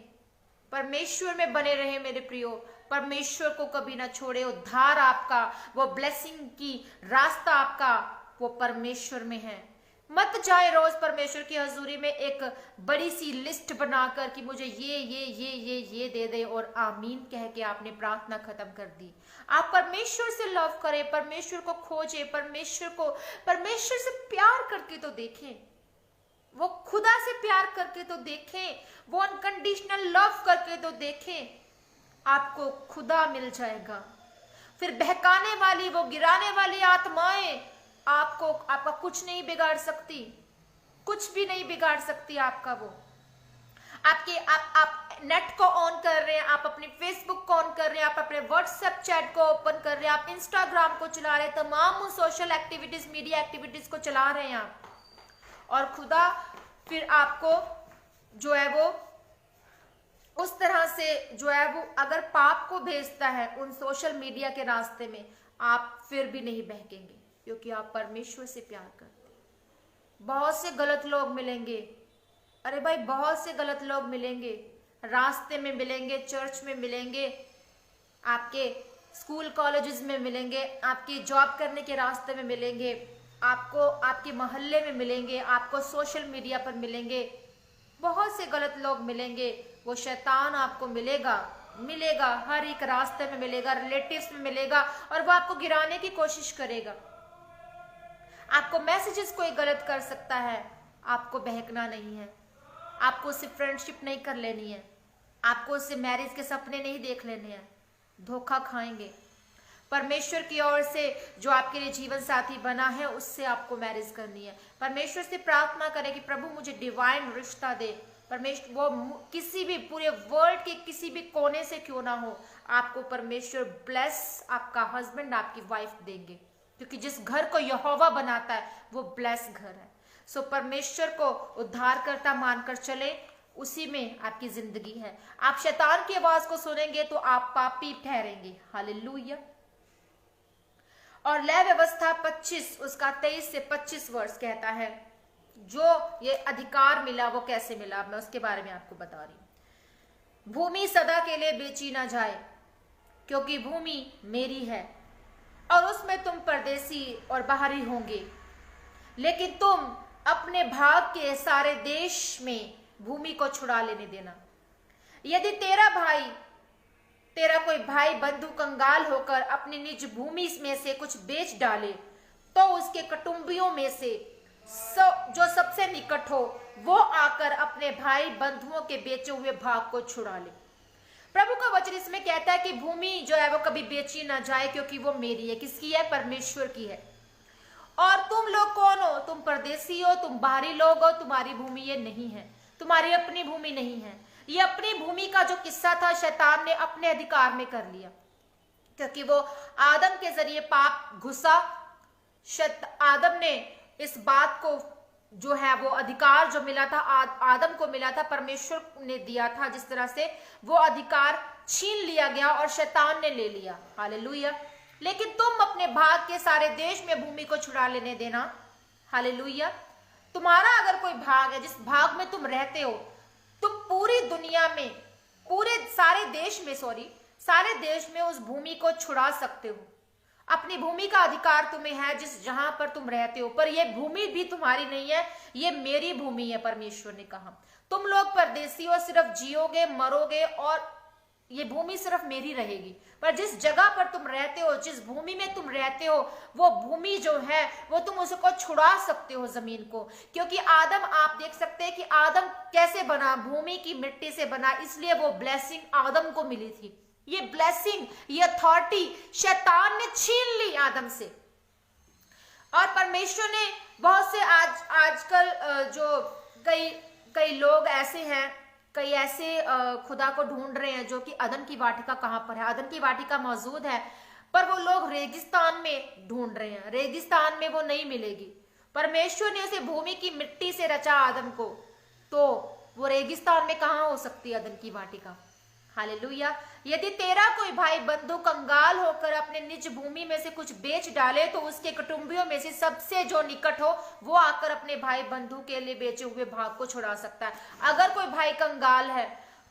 Speaker 1: परमेश्वर में बने रहें मेरे प्रियो, परमेश्वर को कभी ना छोड़े। उद्धार आपका, वो ब्लेसिंग की रास्ता आपका, वो परमेश्वर में है। मत जाए रोज परमेश्वर की हजूरी में एक बड़ी सी लिस्ट बनाकर कि मुझे ये दे दे और आमीन कह के आपने प्रार्थना खत्म कर दी। आप परमेश्वर से लव करें, परमेश्वर को खोजें, परमेश्वर से प्यार करके तो देखें, वो खुदा से प्यार करके तो देखें, वो अनकंडीशनल लव करके तो देखें, आपको खुदा मिल जाएगा। फिर बहकाने वाली, वो गिराने वाली आत्माएं आपका कुछ नहीं बिगाड़ सकती, कुछ भी नहीं बिगाड़ सकती आपका। वो आप नेट को ऑन कर रहे हैं, आप अपने फेसबुक को ऑन कर रहे हैं, आप अपने व्हाट्सएप चैट को ओपन कर रहे हैं, आप इंस्टाग्राम को चला रहे हैं, तमाम सोशल एक्टिविटीज, मीडिया एक्टिविटीज को चला रहे हैं आप, और खुदा फिर आपको जो है वो उस तरह से जो है वो अगर पाप को भेजता है उन सोशल मीडिया के रास्ते में, आप फिर भी नहीं बहकेंगे, क्योंकि आप परमेश्वर से प्यार करते हैं। बहुत से गलत लोग मिलेंगे, अरे भाई बहुत से गलत लोग मिलेंगे, रास्ते में मिलेंगे, चर्च में मिलेंगे, आपके स्कूल कॉलेजेस में मिलेंगे, आपकी जॉब करने के रास्ते में मिलेंगे, आपको आपके मोहल्ले में मिलेंगे, आपको सोशल मीडिया पर मिलेंगे, बहुत से गलत लोग मिलेंगे। वो शैतान आपको मिलेगा, हर एक रास्ते में मिलेगा, रिलेटिव्स में मिलेगा, और वो आपको गिराने की कोशिश करेगा। आपको मैसेजेस कोई गलत कर सकता है, आपको बहकना नहीं है, आपको उससे फ्रेंडशिप नहीं कर लेनी है, आपको उससे मैरिज के सपने नहीं देख लेने हैं, धोखा खाएंगे। परमेश्वर की ओर से जो आपके लिए जीवन साथी बना है, उससे आपको मैरिज करनी है। परमेश्वर से प्रार्थना करें कि प्रभु मुझे डिवाइन रिश्ता दे। परमेश्वर वो किसी भी पूरे वर्ल्ड के किसी भी कोने से क्यों ना हो, आपको परमेश्वर ब्लेस आपका हस्बैंड, आपकी वाइफ देंगे, क्योंकि जिस घर को यहोवा बनाता है वो ब्लेस घर है। सो परमेश्वर को उद्धारकर्ता मानकर चले, उसी में आपकी जिंदगी है। आप शैतान की आवाज को सुनेंगे तो आप पापी ठहरेंगे। हालेलुया। और लय व्यवस्था 25 उसका 23 से 25 वर्ष कहता है, जो ये अधिकार मिला वो कैसे मिला, मैं उसके बारे में आपको बता रही हूं। भूमि सदा के लिए बेची ना जाए, क्योंकि भूमि मेरी है और उसमें तुम परदेसी और बाहरी होंगे, लेकिन तुम अपने भाग के सारे देश में भूमि को छुड़ा लेने देना। यदि तेरा कोई भाई बंधु कंगाल होकर अपनी निज भूमि में से कुछ बेच डाले, तो उसके कुटुंबियों में से जो सबसे निकट हो वो आकर अपने भाई बंधुओं के बेचे हुए भाग को छुड़ा ले। प्रभु का वचन इसमें कहता है कि भूमि जो है वो कभी बेची ना जाए, क्योंकि वो मेरी है। किसकी है? परमेश्वर की है। और तुम लोग कौन हो? तुम परदेसी हो, तुम बाहरी लोग हो, तुम्हारी भूमि ये नहीं है, तुम्हारी अपनी भूमि नहीं है। ये अपनी भूमि का जो किस्सा था, शैतान ने अपने अधिकार में कर लिया, क्योंकि वो आदम के जरिए पाप घुसा। आदम ने इस बात को जो है वो अधिकार जो मिला था, आदम को मिला था, परमेश्वर ने दिया था, जिस तरह से वो अधिकार छीन लिया गया और शैतान ने ले लिया। हालेलुया। लेकिन तुम अपने भाग के सारे देश में भूमि को छुड़ा लेने देना। हालेलुया। तुम्हारा अगर कोई भाग है, जिस भाग में तुम रहते हो, तुम पूरी दुनिया में, सारे देश में उस भूमि को छुड़ा सकते हो। अपनी भूमि का अधिकार तुम्हें है जिस जहां पर तुम रहते हो, पर यह भूमि भी तुम्हारी नहीं है, ये मेरी भूमि है। परमेश्वर ने कहा तुम लोग परदेसी हो, सिर्फ जियोगे मरोगे और ये भूमि सिर्फ मेरी रहेगी। पर जिस जगह पर तुम रहते हो, जिस भूमि में तुम रहते हो, वो भूमि जो है वो तुम उसको छुड़ा सकते हो, जमीन को। क्योंकि आदम, आप देख सकते हैं कि आदम कैसे बना, भूमि की मिट्टी से बना, इसलिए वो ब्लेसिंग आदम को मिली थी। ये ब्लेसिंग, ये अथॉरिटी शैतान ने छीन ली आदम से। और परमेश्वर ने बहुत से आजकल जो कई लोग ऐसे हैं, कई ऐसे खुदा को ढूंढ रहे हैं जो कि अदन की वाटिका कहां पर है। अदन की वाटिका मौजूद है, पर वो लोग रेगिस्तान में ढूंढ रहे हैं, रेगिस्तान में वो नहीं मिलेगी। परमेश्वर ने उसे भूमि की मिट्टी से रचा आदम को, तो वो रेगिस्तान में कहां हो सकती है अदन की वाटिका। हालेलुया। यदि तेरा कोई भाई बंधु कंगाल होकर अपने निज भूमि में से कुछ बेच डाले, तो उसके कुटुंबियों में से सबसे जो निकट हो वो आकर अपने भाई बंधु के लिए बेचे हुए भाग को छुड़ा सकता है। अगर कोई भाई कंगाल है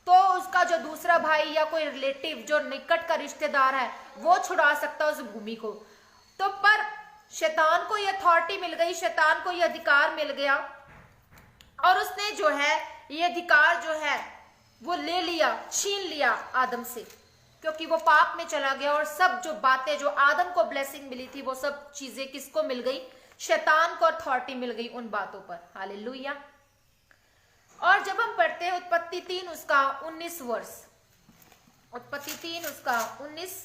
Speaker 1: तो उसका जो दूसरा भाई या कोई रिलेटिव जो निकट का रिश्तेदार है वो छुड़ा सकता है उस भूमि को। तो पर शैतान को ये अथॉरिटी मिल गई, शैतान को ये अधिकार मिल गया, और उसने जो है ये अधिकार जो है वो ले लिया, छीन लिया आदम से, क्योंकि वो पाप में चला गया। और सब जो बातें जो आदम को ब्लेसिंग मिली थी वो सब चीजें किसको मिल गई, शैतान को अथॉरिटी मिल गई उन बातों पर। हालेलुया। और जब हम पढ़ते हैं उत्पत्ति 3 उसका 19 वर्ष, उत्पत्ति 3 उसका 19,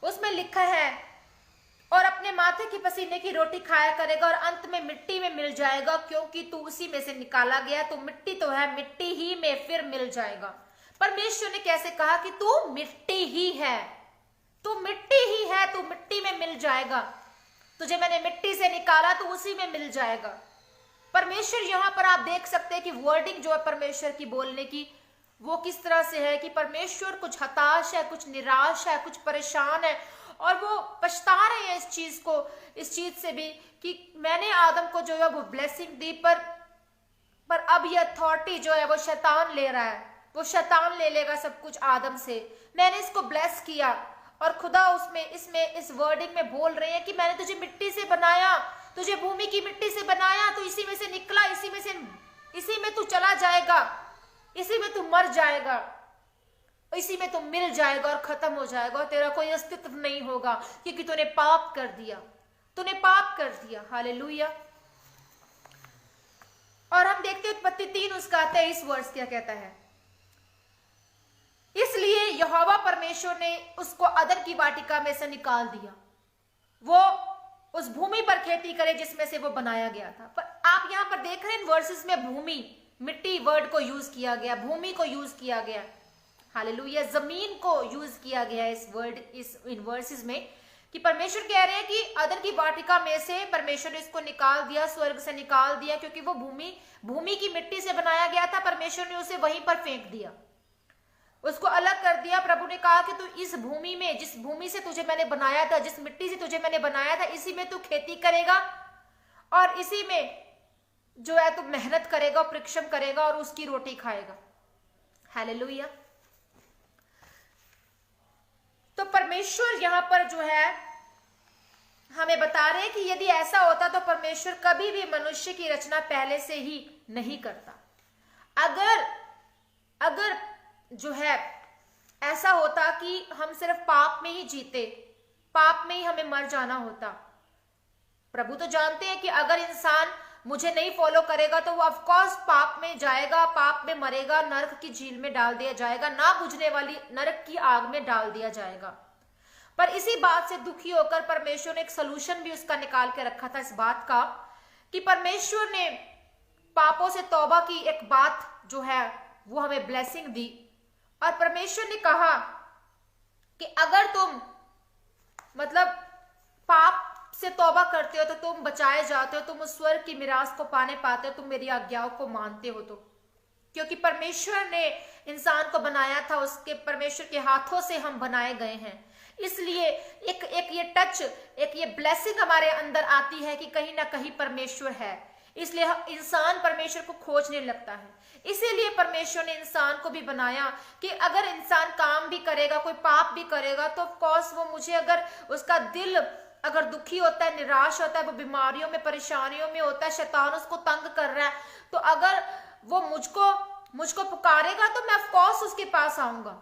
Speaker 1: उसमें लिखा है और अपने माथे की पसीने की रोटी खाया करेगा और अंत में मिट्टी में मिल जाएगा, क्योंकि तू उसी में से निकाला गया, तो मिट्टी तो है, मिट्टी ही में फिर मिल जाएगा। परमेश्वर ने कैसे कहा कि तू मिट्टी ही है, तू मिट्टी ही है, तू मिट्टी में मिल जाएगा, तुझे मैंने मिट्टी से निकाला तो उसी में मिल जाएगा। परमेश्वर यहां पर आप देख सकते हैं कि वर्डिंग जो है परमेश्वर की बोलने की वो किस तरह से है कि परमेश्वर कुछ हताश है, कुछ निराश है, कुछ परेशान है, और वो पछता रहे हैं इस चीज से भी कि मैंने आदम को जो है वो ब्लेसिंग दी, पर अब ये अथॉरिटी जो है वो शैतान ले रहा है, वो शैतान ले लेगा सब कुछ आदम से। मैंने इसको ब्लेस किया, और खुदा इसमें इस वर्डिंग में बोल रहे हैं कि मैंने तुझे मिट्टी से बनाया, तुझे भूमि की मिट्टी से बनाया, तू इसी में से निकला, इसी में तू चला जाएगा, इसी में तू मर जाएगा, इसी में तू मिल जाएगा और खत्म हो जाएगा, और तेरा कोई अस्तित्व नहीं होगा, क्योंकि तूने पाप कर दिया, तूने पाप कर दिया। हालेलुया। और हम देखते हैं उत्पत्ति 3 उसका 23 वर्ष क्या कहता है। इसलिए यहोवा परमेश्वर ने उसको अदन की वाटिका में से निकाल दिया, वो उस भूमि पर खेती करे जिसमें से वो बनाया गया था। पर आप यहां पर देख रहे हैं वर्सेस में भूमि, मिट्टी वर्ड को यूज किया गया, भूमि को यूज किया गया। हालेलुया। जमीन को यूज किया गया इन वर्सेस में, कि परमेश्वर कह रहे हैं कि अदन की वाटिका में से परमेश्वर ने इसको निकाल दिया, स्वर्ग से निकाल दिया, क्योंकि वो भूमि की मिट्टी से बनाया गया था। परमेश्वर ने उसे वहीं पर फेंक दिया, उसको अलग कर दिया। प्रभु ने कहा कि तू इस भूमि में, जिस भूमि से तुझे मैंने बनाया था, जिस मिट्टी से तुझे मैंने बनाया था, इसी में तू खेती करेगा और इसी में जो है तू मेहनत करेगा, परिश्रम करेगा और उसकी रोटी खाएगा। हालेलुया। तो परमेश्वर यहां पर जो है हमें बता रहे हैं कि यदि ऐसा होता तो परमेश्वर कभी भी मनुष्य की रचना पहले से ही नहीं करता। अगर जो है ऐसा होता कि हम सिर्फ पाप में ही जीते, पाप में ही हमें मर जाना होता। प्रभु तो जानते हैं कि अगर इंसान मुझे नहीं फॉलो करेगा तो वो ऑफकोर्स पाप में जाएगा, पाप में मरेगा, नरक की झील में डाल दिया जाएगा, ना बुझने वाली नरक की आग में डाल दिया जाएगा। पर इसी बात से दुखी होकर परमेश्वर ने एक सोल्यूशन भी उसका निकाल के रखा था, इस बात का कि परमेश्वर ने पापों से तौबा की एक बात जो है वो हमें ब्लेसिंग दी। और परमेश्वर ने कहा कि अगर तुम मतलब पाप से तौबा करते हो तो तुम बचाए जाते हो, तुम उस स्वर्ग की मिरास को पाते हो, तुम मेरी आज्ञाओं को मानते हो। तो क्योंकि परमेश्वर ने इंसान को बनाया था, उसके परमेश्वर के हाथों से हम बनाए गए हैं, इसलिए एक ये टच, एक ये ब्लेसिंग हमारे अंदर आती है कि कहीं ना कहीं परमेश्वर है। इसलिए इंसान परमेश्वर को खोजने लगता है। इसीलिए परमेश्वर ने इंसान को भी बनाया कि अगर इंसान काम भी करेगा, कोई पाप भी करेगा, तो ऑफ कोर्स वो मुझे, अगर उसका दिल अगर दुखी होता है, निराश होता है, वो बीमारियों में, परेशानियों में होता है, शैतान उसको तंग कर रहा है, तो अगर वो मुझको पुकारेगा तो मैं ऑफ कोर्स उसके पास आऊंगा,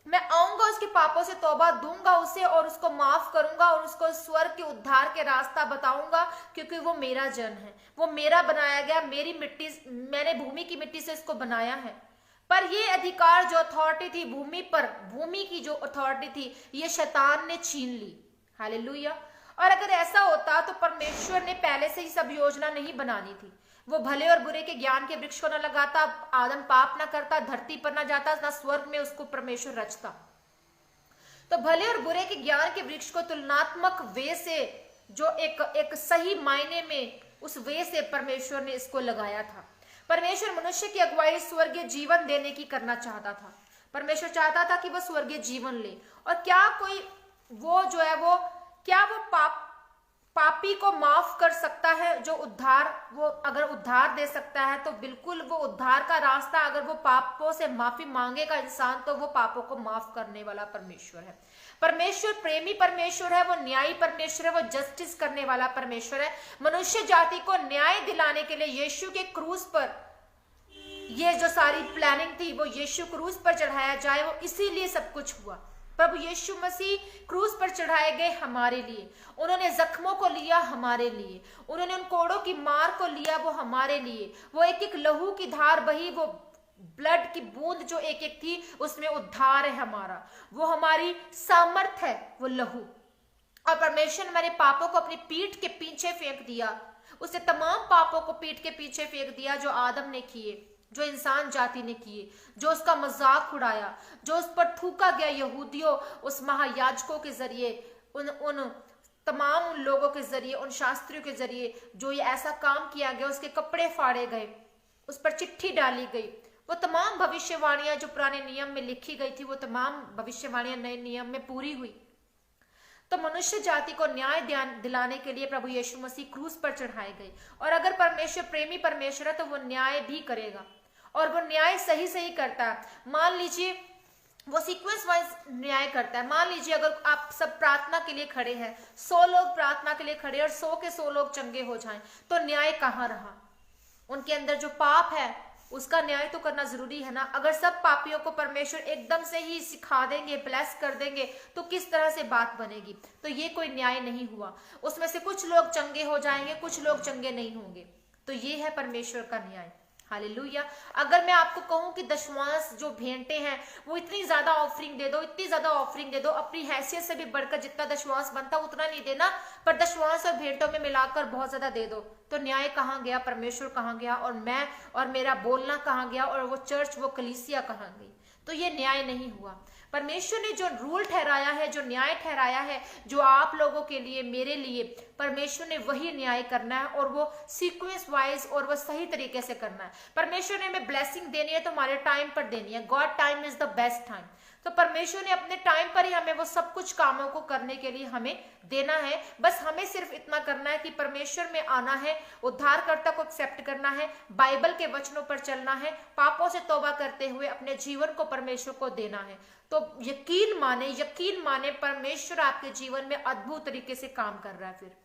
Speaker 1: मैं आऊंगा, उसके पापों से तौबा दूंगा उसे और उसको माफ करूंगा और उसको स्वर्ग के उद्धार के रास्ता बताऊंगा, क्योंकि वो मेरा जन है, वो मेरा बनाया गया, मेरी मिट्टी, मैंने भूमि की मिट्टी से इसको बनाया है। पर ये अधिकार, जो अथॉरिटी थी भूमि पर, भूमि की जो अथॉरिटी थी, ये शैतान ने छीन ली। हालेलुया। और अगर ऐसा होता तो परमेश्वर ने पहले से ही सब योजना नहीं बनानी थी, वो भले और बुरे के ज्ञान के वृक्ष को न लगाता, आदम पाप न करता, धरती पर न जाता, ना स्वर्ग में उसको परमेश्वर रचता। तो भले और बुरे के ज्ञान के वृक्ष को तुलनात्मक वे से, जो एक सही मायने में उस वे से परमेश्वर ने इसको लगाया था। परमेश्वर मनुष्य की अगुवाई स्वर्गीय जीवन देने की करना चाहता था। परमेश्वर चाहता था कि वह स्वर्गीय जीवन ले। और क्या कोई वो जो है वो, क्या वो पापी को माफ कर सकता है? जो उद्धार, वो अगर उद्धार दे सकता है तो बिल्कुल वो उद्धार का रास्ता, अगर वो पापों से माफी मांगेगा इंसान, तो वो पापों को माफ करने वाला परमेश्वर है। परमेश्वर प्रेमी परमेश्वर है, वो न्यायी परमेश्वर है, वो जस्टिस करने वाला परमेश्वर है। मनुष्य जाति को न्याय दिलाने के लिए यीशु के क्रूस पर, ये जो सारी प्लानिंग थी, वो यीशु क्रूस पर चढ़ाया जाए, वो इसीलिए सब कुछ हुआ। प्रभु यीशु मसीह क्रूस पर चढ़ाए गए हमारे लिए, उन्होंने जख्मों को लिया हमारे लिए, उन्होंने उन कोड़ों की मार को लिया, वो हमारे लिए, वो एक एक लहू की धार बही, वो ब्लड की बूंद जो एक एक थी, उसमें उद्धार है हमारा, वो हमारी सामर्थ है, वो लहू। और परमेश्वर ने हमारे पापों को अपनी पीठ के पीछे फेंक दिया, उसने तमाम पापों को पीठ के पीछे फेंक दिया जो आदम ने किए, जो इंसान जाति ने किए, जो उसका मजाक उड़ाया, जो उस पर थूका गया यहूदियों, उस महायाजकों के जरिए, उन तमाम उन लोगों के जरिए, उन शास्त्रियों के जरिए जो ये ऐसा काम किया गया, उसके कपड़े फाड़े गए, उस पर चिट्ठी डाली गई। वो तमाम भविष्यवाणियां जो पुराने नियम में लिखी गई थी, वो तमाम भविष्यवाणियां नए नियम में पूरी हुई। तो मनुष्य जाति को न्याय दिलाने के लिए प्रभु यीशु मसीह क्रूस पर चढ़ाए गए। और अगर परमेश्वर प्रेमी परमेश्वर है तो वो न्याय भी करेगा, और वो न्याय सही सही करता है। मान लीजिए वो सीक्वेंस वाइज न्याय करता है। मान लीजिए अगर आप सब प्रार्थना के लिए खड़े हैं, 100 लोग प्रार्थना के लिए खड़े और 100 के 100 लोग चंगे हो जाएं, तो न्याय कहाँ रहा? उनके अंदर जो पाप है उसका न्याय तो करना जरूरी है ना। अगर सब पापियों को परमेश्वर एकदम से ही सिखा देंगे, ब्लेस कर देंगे, तो किस तरह से बात बनेगी? तो ये कोई न्याय नहीं हुआ। उसमें से कुछ लोग चंगे हो जाएंगे, कुछ लोग चंगे नहीं होंगे। तो ये है परमेश्वर का न्याय। हालेलुया। अगर मैं आपको कहूं कि दशमांश जो भेंटे हैं वो इतनी ज्यादा ऑफरिंग दे दो, इतनी ज्यादा ऑफरिंग दे दो, अपनी हैसियत से भी बढ़कर जितना दशमांश बनता उतना नहीं देना, पर दशमांश और भेंटों में मिलाकर बहुत ज्यादा दे दो, तो न्याय कहाँ गया? परमेश्वर कहाँ गया? और मैं और मेरा बोलना कहाँ गया? और वो चर्च, वो कलीसिया कहाँ गई? तो ये न्याय नहीं हुआ। परमेश्वर ने जो रूल ठहराया है, जो न्याय ठहराया है, जो आप लोगों के लिए, मेरे लिए, परमेश्वर ने वही न्याय करना है, और वो सीक्वेंस वाइज और वो सही तरीके से करना है। परमेश्वर ने हमें ब्लेसिंग देनी है तो हमारे टाइम पर देनी है। God time is the best time. तो परमेश्वर ने अपने टाइम पर ही हमें वो सब कुछ कामों को करने के लिए हमें देना है। बस हमें सिर्फ इतना करना है कि परमेश्वर में आना है, उद्धारकर्ता को एक्सेप्ट करना है, बाइबल के वचनों पर चलना है, पापों से तौबा करते हुए अपने जीवन को परमेश्वर को देना है। तो यकीन माने परमेश्वर आपके जीवन में अद्भुत तरीके से काम कर रहा है। फिर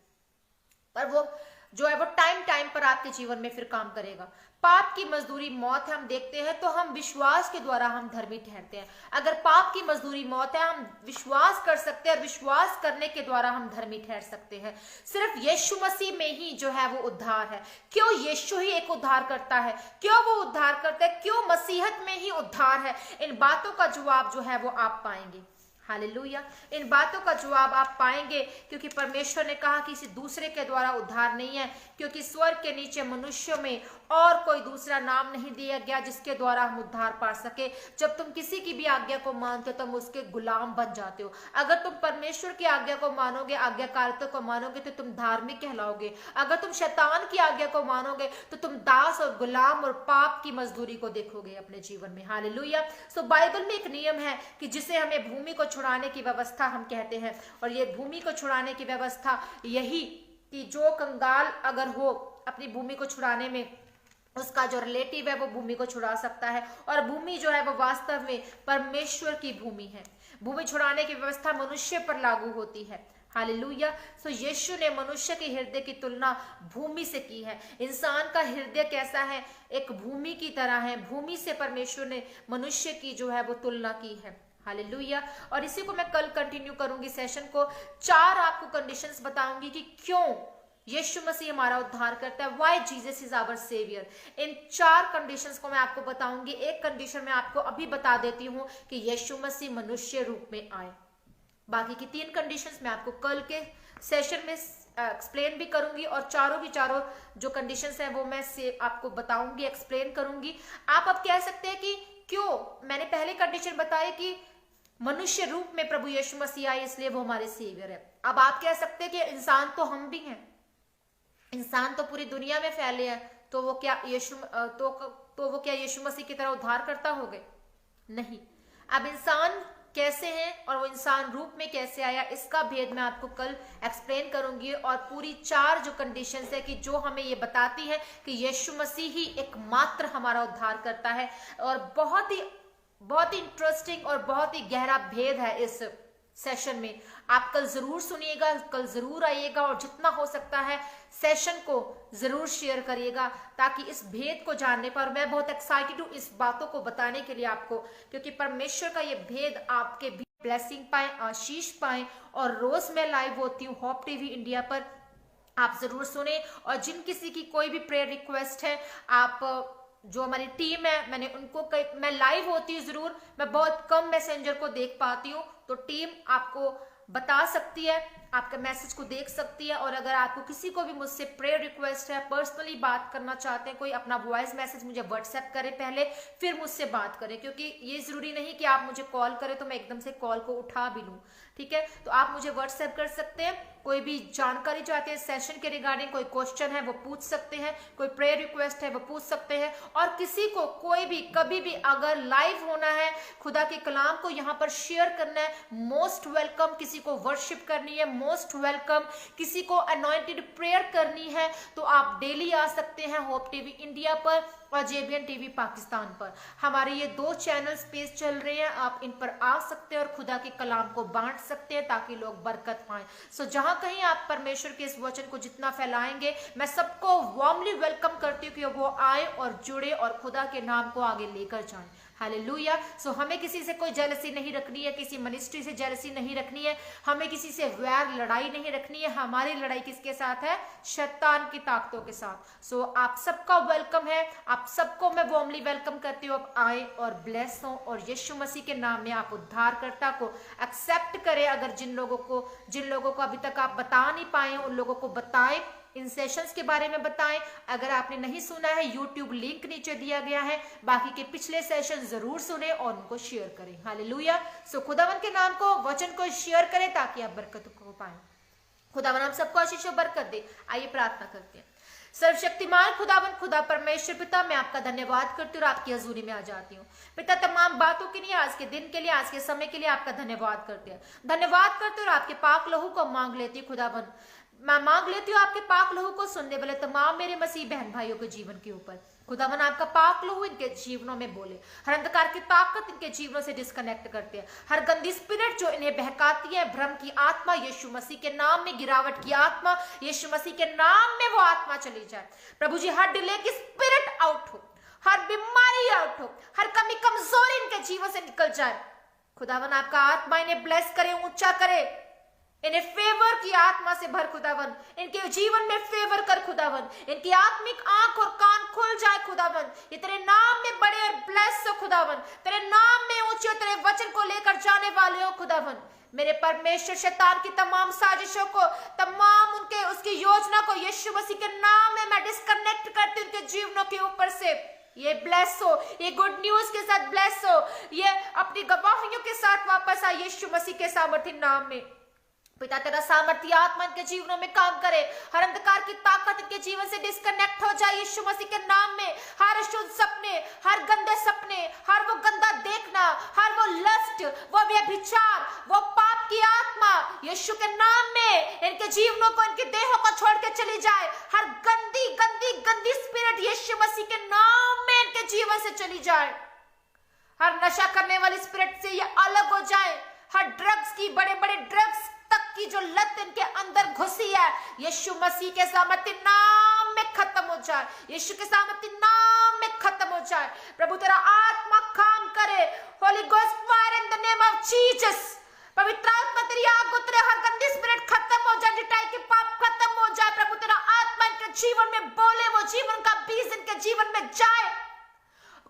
Speaker 1: पर वो जो है वो टाइम पर आपके जीवन में फिर काम करेगा। पाप की मजदूरी मौत है, हम देखते हैं, तो हम विश्वास के द्वारा हम धर्मी ठहरते हैं। अगर पाप की मजदूरी मौत है, हम विश्वास कर सकते हैं, और विश्वास करने के द्वारा हम धर्मी ठहर सकते हैं। सिर्फ यीशु मसीह में ही जो है वो उद्धार है। क्यों? यीशु ही एक उद्धार करता है। क्यों वो उद्धार करता है? क्यों? मसीहत में ही उद्धार है। इन बातों का जवाब जो है वो आप पाएंगे। हालेलुया। इन बातों का जवाब आप पाएंगे, क्योंकि परमेश्वर ने कहा कि किसी दूसरे के द्वारा उद्धार नहीं है, क्योंकि स्वर्ग के नीचे मनुष्यों में और कोई दूसरा नाम नहीं दिया गया जिसके द्वारा हम उद्धार पा सके। जब तुम किसी की भी आज्ञा को मानते हो तुम उसके गुलाम बन जाते हो। अगर तुम परमेश्वर की आज्ञा को मानोगे, आज्ञाकारिता को मानोगे, तो तुम धार्मिक कहलाओगे। अगर तुम शैतान की आज्ञा को मानोगे तो तुम दास और गुलाम और पाप की मजदूरी को देखोगे अपने जीवन में। हालेलुया। सो बाइबल में एक नियम है कि जिसे हमें भूमि को छुड़ाने की व्यवस्था हम कहते हैं, और ये भूमि को छुड़ाने की व्यवस्था यही कि जो कंगाल अगर हो अपनी भूमि को छुड़ाने में उसका जो रिलेटिव है वो भूमि को छुड़ा सकता है, और भूमि जो है वो वास्तव में परमेश्वर की भूमि है। भूमि छुड़ाने की व्यवस्था मनुष्य पर लागू होती है। हालेलुया। सो यीशु ने मनुष्य के हृदय की तुलना भूमि से की है। इंसान का हृदय कैसा है? एक भूमि की तरह है। भूमि से परमेश्वर ने मनुष्य की जो है वो तुलना की है। हालेलुया। और इसी को मैं कल कंटिन्यू करूंगी सेशन को। 4 आपको कंडीशंस बताऊंगी कि क्यों यीशु मसीह हमारा उद्धार करता है, why Jesus is our saviour. इन 4 कंडीशंस को मैं आपको बताऊंगी। एक कंडीशन मैं आपको अभी बता देती हूं कि यीशु मसीह मनुष्य रूप में आए। बाकी की 3 कंडीशंस मैं आपको कल के सेशन में एक्सप्लेन भी करूंगी, और चारों की चारों जो कंडीशंस हैं वो मैं आपको बताऊंगी, एक्सप्लेन करूंगी। आप अब कह सकते हैं कि क्यों? मैंने पहले कंडीशन बताई कि मनुष्य रूप में प्रभु यीशु मसीह आए इसलिए वो हमारे सेवियर है। अब आप कह सकते हैं कि इंसान तो हम भी हैं, इंसान तो पूरी दुनिया में फैले हैं, तो वो क्या यीशु मसीह की तरह उद्धार करता होगा? नहीं। अब इंसान कैसे हैं और वो इंसान रूप में कैसे आया, इसका भेद मैं आपको कल एक्सप्लेन करूंगी। और पूरी 4 जो कंडीशंस है कि जो हमें ये बताती है कि यीशु मसीह ही एकमात्र हमारा उद्धार करता है। और बहुत ही इंटरेस्टिंग और बहुत ही गहरा भेद है इस सेशन में। आप कल जरूर सुनिएगा, कल जरूर आइएगा, और जितना हो सकता है सेशन को जरूर शेयर करिएगा, ताकि इस भेद को जानने पर मैं बहुत एक्साइटेड हूं इस बातों को बताने के लिए आपको, क्योंकि परमेश्वर का ये भेद आपके भी ब्लेसिंग पाए, आशीष पाए। और रोज मैं लाइव होती हूँ होप टीवी इंडिया पर, आप जरूर सुने। और जिन किसी की कोई भी प्रेयर रिक्वेस्ट है, आप जो हमारी टीम है, मैं लाइव होती हूँ जरूर, मैं बहुत कम मैसेंजर को देख पाती हूँ, तो टीम आपको बता सकती है, आपके मैसेज को देख सकती है। और अगर आपको किसी को भी मुझसे प्रेयर रिक्वेस्ट है, पर्सनली बात करना चाहते हैं, कोई अपना वॉइस मैसेज मुझे व्हाट्सएप करे पहले, फिर मुझसे बात करें, क्योंकि ये जरूरी नहीं कि आप मुझे कॉल करें तो मैं एकदम से कॉल को उठा भी लूं। ठीक है, तो आप मुझे व्हाट्सएप कर सकते हैं। कोई भी जानकारी चाहते हैं सेशन के रिगार्डिंग, कोई क्वेश्चन है वो पूछ सकते हैं, कोई प्रेयर रिक्वेस्ट है वो पूछ सकते हैं। और किसी को कोई भी कभी भी अगर लाइव होना है, खुदा के कलाम को यहाँ पर शेयर करना है, मोस्ट वेलकम। किसी को वर्शिप करनी है, मोस्ट वेलकम। किसी को अनॉइंटेड प्रेयर करनी है तो आप डेली आ सकते हैं होप टीवी इंडिया पर और जेबीएन टीवी पाकिस्तान पर। हमारे ये 2 चैनल पेज चल रहे हैं, आप इन पर आ सकते हैं और खुदा के कलाम को बांट सकते हैं ताकि लोग बरकत पाएं। सो जहां कहीं आप परमेश्वर के इस वचन को जितना फैलाएंगे, मैं सबको वार्मली वेलकम करती हूँ कि वो आए और जुड़े और खुदा के नाम को आगे लेकर जाएं। हालेलुया। सो हमें किसी से कोई जेलसी नहीं रखनी है, किसी मिनिस्ट्री से जेलसी नहीं रखनी है, हमें किसी से वैर लड़ाई नहीं रखनी है। हमारी लड़ाई किसके साथ है? शैतान की ताकतों के साथ। सो आप सबका वेलकम है, आप सबको मैं वार्मली वेलकम करती हूँ। आप आए और ब्लेस हो और यीशु मसीह के नाम में आप उद्धारकर्ता को एक्सेप्ट करें। अगर जिन लोगों को अभी तक आप बता नहीं पाए उन लोगों को बताएं, इन सेशंस के बारे में बताएं। अगर आपने नहीं सुना है, यूट्यूब लिंक नीचे दिया गया है, बाकी के पिछले सेशन जरूर सुने और उनको शेयर करें। हालेलुया। सो खुदावन के नाम को, वचन को शेयर करें ताकि आप बरकत को पाएं। खुदावन आप सबको आशीष और बरकत दे। आइए प्रार्थना करते हैं। सर्वशक्तिमान खुदावन, खुदा परमेश्वर पिता, मैं आपका धन्यवाद करती हूँ और आपकी हजूरी में आ जाती हूँ। पिता, तमाम बातों के लिए, आज के दिन के लिए, आज के समय के लिए आपका धन्यवाद करते हैं। धन्यवाद करते और आपके पाक लहू को मांग लेती हूँ। खुदावन मैं मांग लेती हूँ आपके पाक लहू को सुनने वाले तमाम मेरे मसीह बहन भाइयों के जीवन के ऊपर। खुदावन आपका पाक लहू इनके जीवनों में बोले। हर अंधकार की ताकत इनके जीवनों से डिस्कनेक्ट करते हैं। हर गंदी स्पिरिट जो इन्हें बहकाती है, भ्रम की आत्मा, यीशु मसीह के नाम में, गिरावट की आत्मा, यीशु मसीह के नाम में वो आत्मा चली जाए। प्रभु जी, हर डिले की स्पिरिट आउट हो, हर बीमारी आउट हो, हर कमी कमजोरी इनके जीवन से निकल जाए। खुदावन आपका आत्मा इन्हें ब्लेस करे, ऊंचा करे, इन्हें फेवर की आत्मा से भर। खुदावन इनके जीवन में फेवर कर। खुदावन इनकी आत्मिक आंख और कान खुल जाए। खुदावन ये तेरे नाम में बड़े और ब्लेस हो। खुदावन तेरे नाम में ऊंचे, तेरे वचन को लेकर जाने वाले हो। खुदावन मेरे परमेश्वर, शैतान की तमाम साजिशों को, तमाम उसकी योजना को यीशु मसीह के नाम में मैं डिस्कनेक्ट करती हूं उनके जीवनों के ऊपर से। ये ब्लेस हो, ये गुड न्यूज के साथ ब्लेस हो, ये अपनी गवाहियों के साथ वापस आए यीशु मसीह के सामर्थ्य नाम में। पिता, तेरा सामर्थ्य आत्मा इनके जीवनों में काम करे। हर अंधकार की ताकत इनके जीवन से डिस्कनेक्ट हो जाए यीशु मसीह के नाम में। हर अशुद्ध सपने, हर गंदे सपने, हर वो गंदा देखना, हर वो लस्ट लस्ट, वो व्यभिचार, वो पाप की आत्मा यीशु के नाम में इनके जीवनों को, इनके देहों को छोड़ के चली जाए। हर गंदी गंदी गंदी स्पिरिट यीशु मसीह के नाम में इनके जीवन से चली जाए। हर नशा करने वाली स्पिरिट से ये अलग हो जाए। हर ड्रग्स की, बड़े बड़े ड्रग्स तक की जो लत इनके अंदर घुसी है, यीशु मसीह के सामर्थ्य नाम में खत्म हो जाए। यीशु के सामर्थ्य नाम में खत्म हो जाए। प्रभु तेरा आत्मा काम करे। Holi ghost fire in the name of Jesus. पवित्र आत्मा तेरी आग उतरे, हर गंदी स्पिरिट खत्म हो जाए, जिटाई के पाप खत्म हो जाए। प्रभु तेरा आत्मा इनके जीवन में बोले, वो जीवन का बीज इनके जीवन में जाए।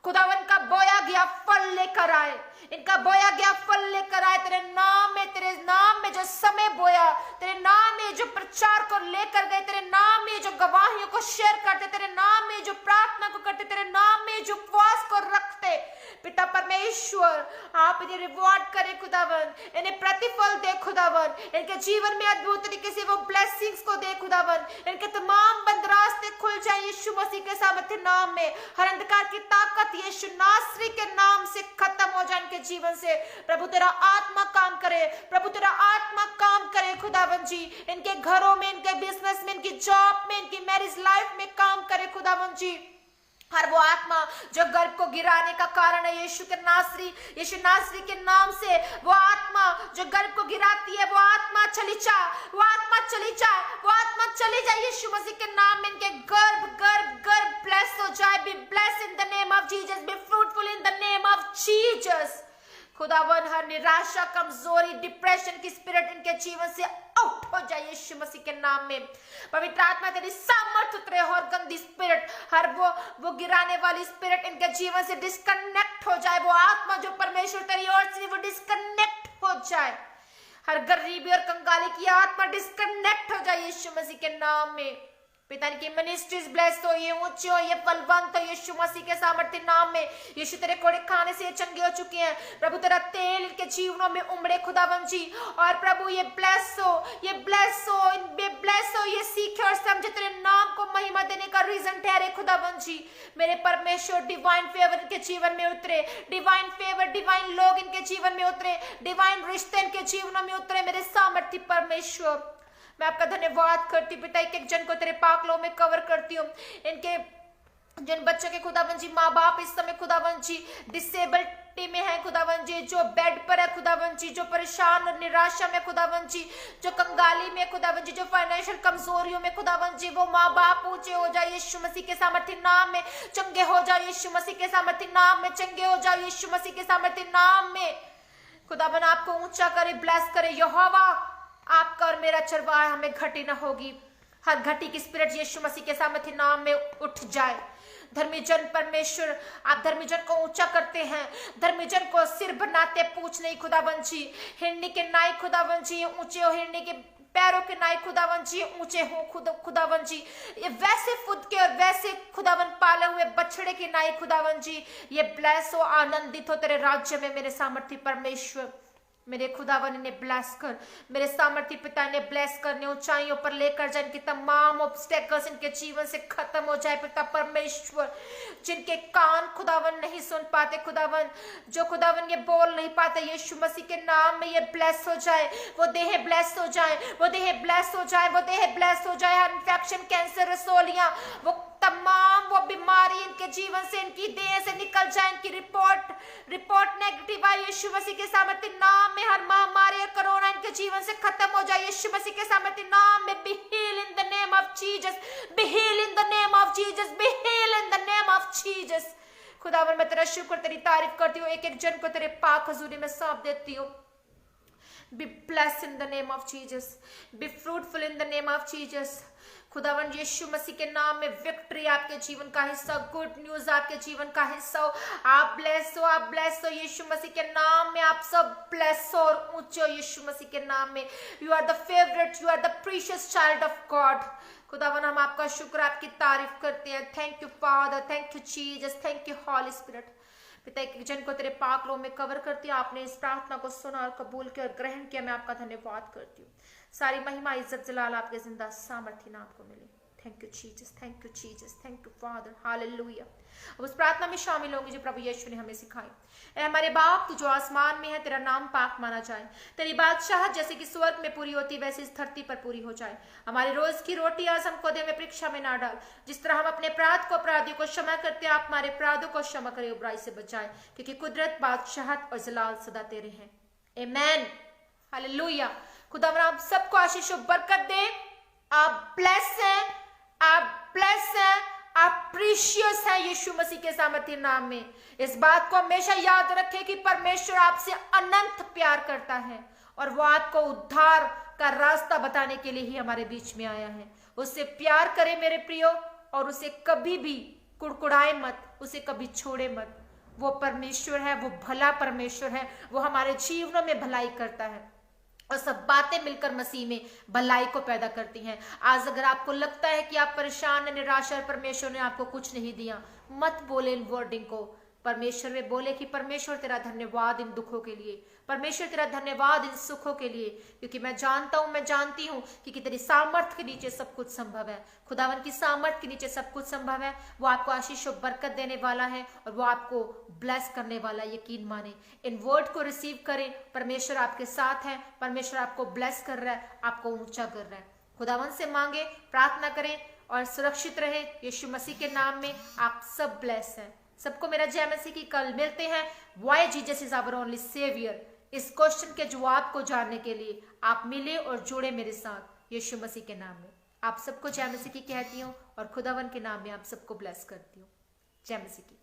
Speaker 1: खुदावन का बोया गया फल लेकर आए, इनका बोया गया फल लेकर आए। तेरे नाम में जो समय बोया, तेरे नाम में जो प्रचार को लेकर गए, तेरे नाम में जो गवाहियों को शेयर करते, तेरे नाम में जो प्रार्थना को करते, तेरे नाम में जो उपवास को रखते, पिता परमेश्वर आप इन्हें रिवॉर्ड करे खुदावन, इन्हें प्रतिफल दे खुदावन, इनके जीवन में अद्भुत तरीके से वो ब्लेसिंग्स को दे खुदावन। इनके तमाम बंद रास्ते खुल जाए यीशु मसीह के सामर्थ्य नाम में। हर अंधकार की ताकत यीशु नासरी के नाम से खत्म हो जाए इनके जीवन से। प्रभु तेरा आत्मा काम करे, प्रभु तेरा आत्मा काम करे खुदावन जी। इनके घरों में, इनके बिजनेस में, इनकी जॉब में, इनकी मैरिज लाइफ में काम करे खुदावन जी। हर वो आत्मा जो गर्भ को गिराने का कारण है, यीशु नासरी के नाम से वो आत्मा जो गर्भ को गिराती है, वो आत्मा चली जा, वो आत्मा चली जा, वो आत्मा चली जाए यीशु मसीह के नाम में। इनके गर्भ ब्लेस हो जाए। Be bless in the name of Jesus, be fruitful in the name of Jesus. खुदावन हर निराशा, कमजोरी, डिप्रेशन की स्पिरिट इनके जीवन से आउट हो जाए यीशु मसीह के नाम में। पवित्र आत्मा तेरी सामर्थ उतरे और गंदी स्पिरिट, हर वो गिराने वाली स्पिरिट इनके जीवन से डिस्कनेक्ट हो जाए। वो आत्मा जो परमेश्वर तेरी ओर से वो डिस्कनेक्ट हो जाए। हर गरीबी और कंगाली की आत्मा डिस्कनेक्ट हो जाए यीशु मसीह के नाम में। पिता की मिनिस्ट्रीज ब्लेस हो, ये ऊंचे हो, ये फलवंत हो यीशु मसीह के सामर्थ्य नाम में। यीशु तेरे कोड़े खाने से चंगे हो चुके हैं। प्रभु तेरा तेल इनके जीवनों में उमड़े खुदावन जी। और प्रभु ये ब्लेस हो, ये ब्लेस हो, ब्लेस हो, ये सीखे और समझे तेरे नाम को महिमा देने का रीजन ठहरे खुदावन जी। मेरे परमेश्वर डिवाइन फेवर इनके जीवन में उतरे, डिवाइन फेवर, डिवाइन लोग इनके जीवन में उतरे, डिवाइन रिश्ते इनके जीवनों में उतरे। मेरे सामर्थ्य परमेश्वर मैं आपका धन्यवाद करती हूँ पिता। एक जन को तेरे पाकलों में कवर करती हूँ। इनके जिन बच्चों के खुदावन जी माँ बाप इस समय खुदावन जी डिसेबिलिटी में है खुदावन जी, जो बेड पर है खुदावन जी, जो परेशान और निराशा में खुदावन जी, जो कंगाली में खुदावन जी, जो फाइनेंशियल कमजोरियों में खुदावन जी, वो माँ बाप ऊंचे हो जाए यीशु मसीह के सामर्थ्य नाम में। चंगे हो जाए यीशु मसीह के सामर्थ्य नाम में। चंगे हो जाए यीशु मसीह के सामर्थ्य नाम में। खुदावन आपको ऊंचा करे, ब्लेस करे। यहोवा आपका और मेरा चरवाहा हमें घटी ना होगी। हर घटी की स्पिरिट यीशु मसीह के सामर्थ्य नाम में उठ जाए। धर्मी जन परमेश्वर आप धर्मी जन को ऊंचा करते हैं, धर्मी जन को सिर बनाते पूछ नहीं खुदावन जी। हिरनी के नाई खुदावन जी ऊंचे हो, हिरनी के पैरों के नाई खुदावन जी ऊंचे हो खुदावन जी। ये वैसे खुद के और वैसे खुदावन पाले हुए बछड़े के नाई खुदावन जी। ये ब्लेस हो, आनंदित हो तेरे राज्य में मेरे सामर्थ्य परमेश्वर। मेरे खुदावन ने ब्लेस कर, मेरे सामर्थ्य पिता ने ब्लेस करने ऊंचाइयों पर लेकर जाए। इनके तमाम ऑब्स्टेकल्स इनके जीवन से खत्म हो जाए पिता परमेश्वर। जिनके कान खुदावन नहीं सुन पाते खुदावन, जो खुदावन ये बोल नहीं पाते, यीशु मसीह के नाम में ये ब्लेस हो जाए। वो देह ब्लेस हो जाए, वो देह ब्लेस हो जाए, वो देह ब्लेस हो जाए। हर इन्फेक्शन, कैंसर, रसोलियां, वो तमाम वो बीमारी इनके जीवन से, इनकी देह से निकल जाए। इनकी रिपोर्ट नेगेटिव आए यीशु मसीह के सामर्थ्य नाम में। हर महामारी और कोरोना इनके जीवन से खत्म हो जाए यीशु मसीह के सामर्थ्य नाम में। Be heal in the name of Jesus, be heal in the name of Jesus, be heal in the name of Jesus. खुदावन मैं तेरा शुक्र, तेरी तारीफ करती हूँ। एक एक जन को तेरे पाक हजूरी में सौंप देती हूँ। Be blessed in the name of Jesus. Be fruitful in the name of Jesus. खुदावन यीशु मसीह के नाम में विक्ट्री आपके जीवन का हिस्सा, गुड न्यूज आपके जीवन का हिस्सा हो। आप ब्लेस हो, आप ब्लेस हो यीशु मसीह के नाम में। आप सब ब्लेस हो और ऊंचे हो यीशु मसीह के नाम में। You are the favourite, you are the precious child of God. खुदावन हम आपका शुक्र, आपकी तारीफ करते हैं। Thank you father, thank you Jesus, thank you Holly spirit. पिता एक जन को तेरे पाकलों में कवर करती हूँ। आपने इस प्रार्थना को सुना और कबूल किया और ग्रहण किया, मैं आपका धन्यवाद करती हूँ। सारी महिमा, इज्जत, जलाल आपके जिंदा सामर्थ्य नाम को मिले। Thank you Jesus, thank you Jesus, thank you father, hallelujah. अब उस प्रार्थना में शामिल होंगे जो प्रभु यीशु ने हमें सिखाई। ऐ हमारे बाप तू जो आसमान में है, तेरा नाम पाक माना जाए, तेरी बादशाहत जैसे कि स्वर्ग में पूरी होती वैसे इस धरती पर पूरी हो जाए। हमारे रोज की रोटी आज हमको दे, हमें परीक्षा में ना डाल, जिस तरह हम अपने अपराध को अपराधियों को क्षमा करते हैं, आप हमारे अपराधों को क्षमा करें, बुराई से बचाए, क्योंकि कुदरत, बादशाहत और जलाल सदा तेरे हैं। आमीन, हालेलुया। खुदा आप सबको आशीष और बरकत दे। आप ब्लेस हैं, आप ब्लेस हैं, आप प्रीशियस हैं यीशु मसीह के सामर्थ्य नाम में। इस बात को हमेशा याद रखें कि परमेश्वर आपसे अनंत प्यार करता है और वो आपको उद्धार का रास्ता बताने के लिए ही हमारे बीच में आया है। उससे प्यार करें मेरे प्रियो, और उसे कभी भी कुड़कुड़ाए मत, उसे कभी छोड़े मत। वो परमेश्वर है, वो भला परमेश्वर है, वो हमारे जीवनों में भलाई करता है और सब बातें मिलकर मसीह में भलाई को पैदा करती हैं। आज अगर आपको लगता है कि आप परेशान हैं, निराश है, परमेश्वर ने आपको कुछ नहीं दिया, मत बोले इन वर्डिंग को। परमेश्वर में बोले कि परमेश्वर तेरा धन्यवाद इन दुखों के लिए, परमेश्वर तेरा धन्यवाद इन सुखों के लिए, क्योंकि मैं जानता हूं, मैं जानती हूं कि तेरी सामर्थ के नीचे सब कुछ संभव है। खुदावन की सामर्थ के नीचे सब कुछ संभव है। वो आपको आशीष और बरकत देने वाला है और वो आपको ब्लेस करने वाला है। यकीन माने, इन वर्ड को रिसीव करें। परमेश्वर आपके साथ है, परमेश्वर आपको ब्लेस कर रहा है, आपको ऊंचा कर रहा है। खुदावन से मांगे, प्रार्थना करें और सुरक्षित रहे। यीशु मसीह के नाम में आप सब ब्लेस हैं। सबको मेरा जय मसीह की। कल मिलते हैं। Why Jesus is our only saviour, इस क्वेश्चन के जवाब को जानने के लिए आप मिले और जुड़े मेरे साथ यीशु मसीह के नाम में। आप सबको जय मसीह की कहती हूँ और खुदावन के नाम में आप सबको ब्लेस करती हूँ। जय मसीह की।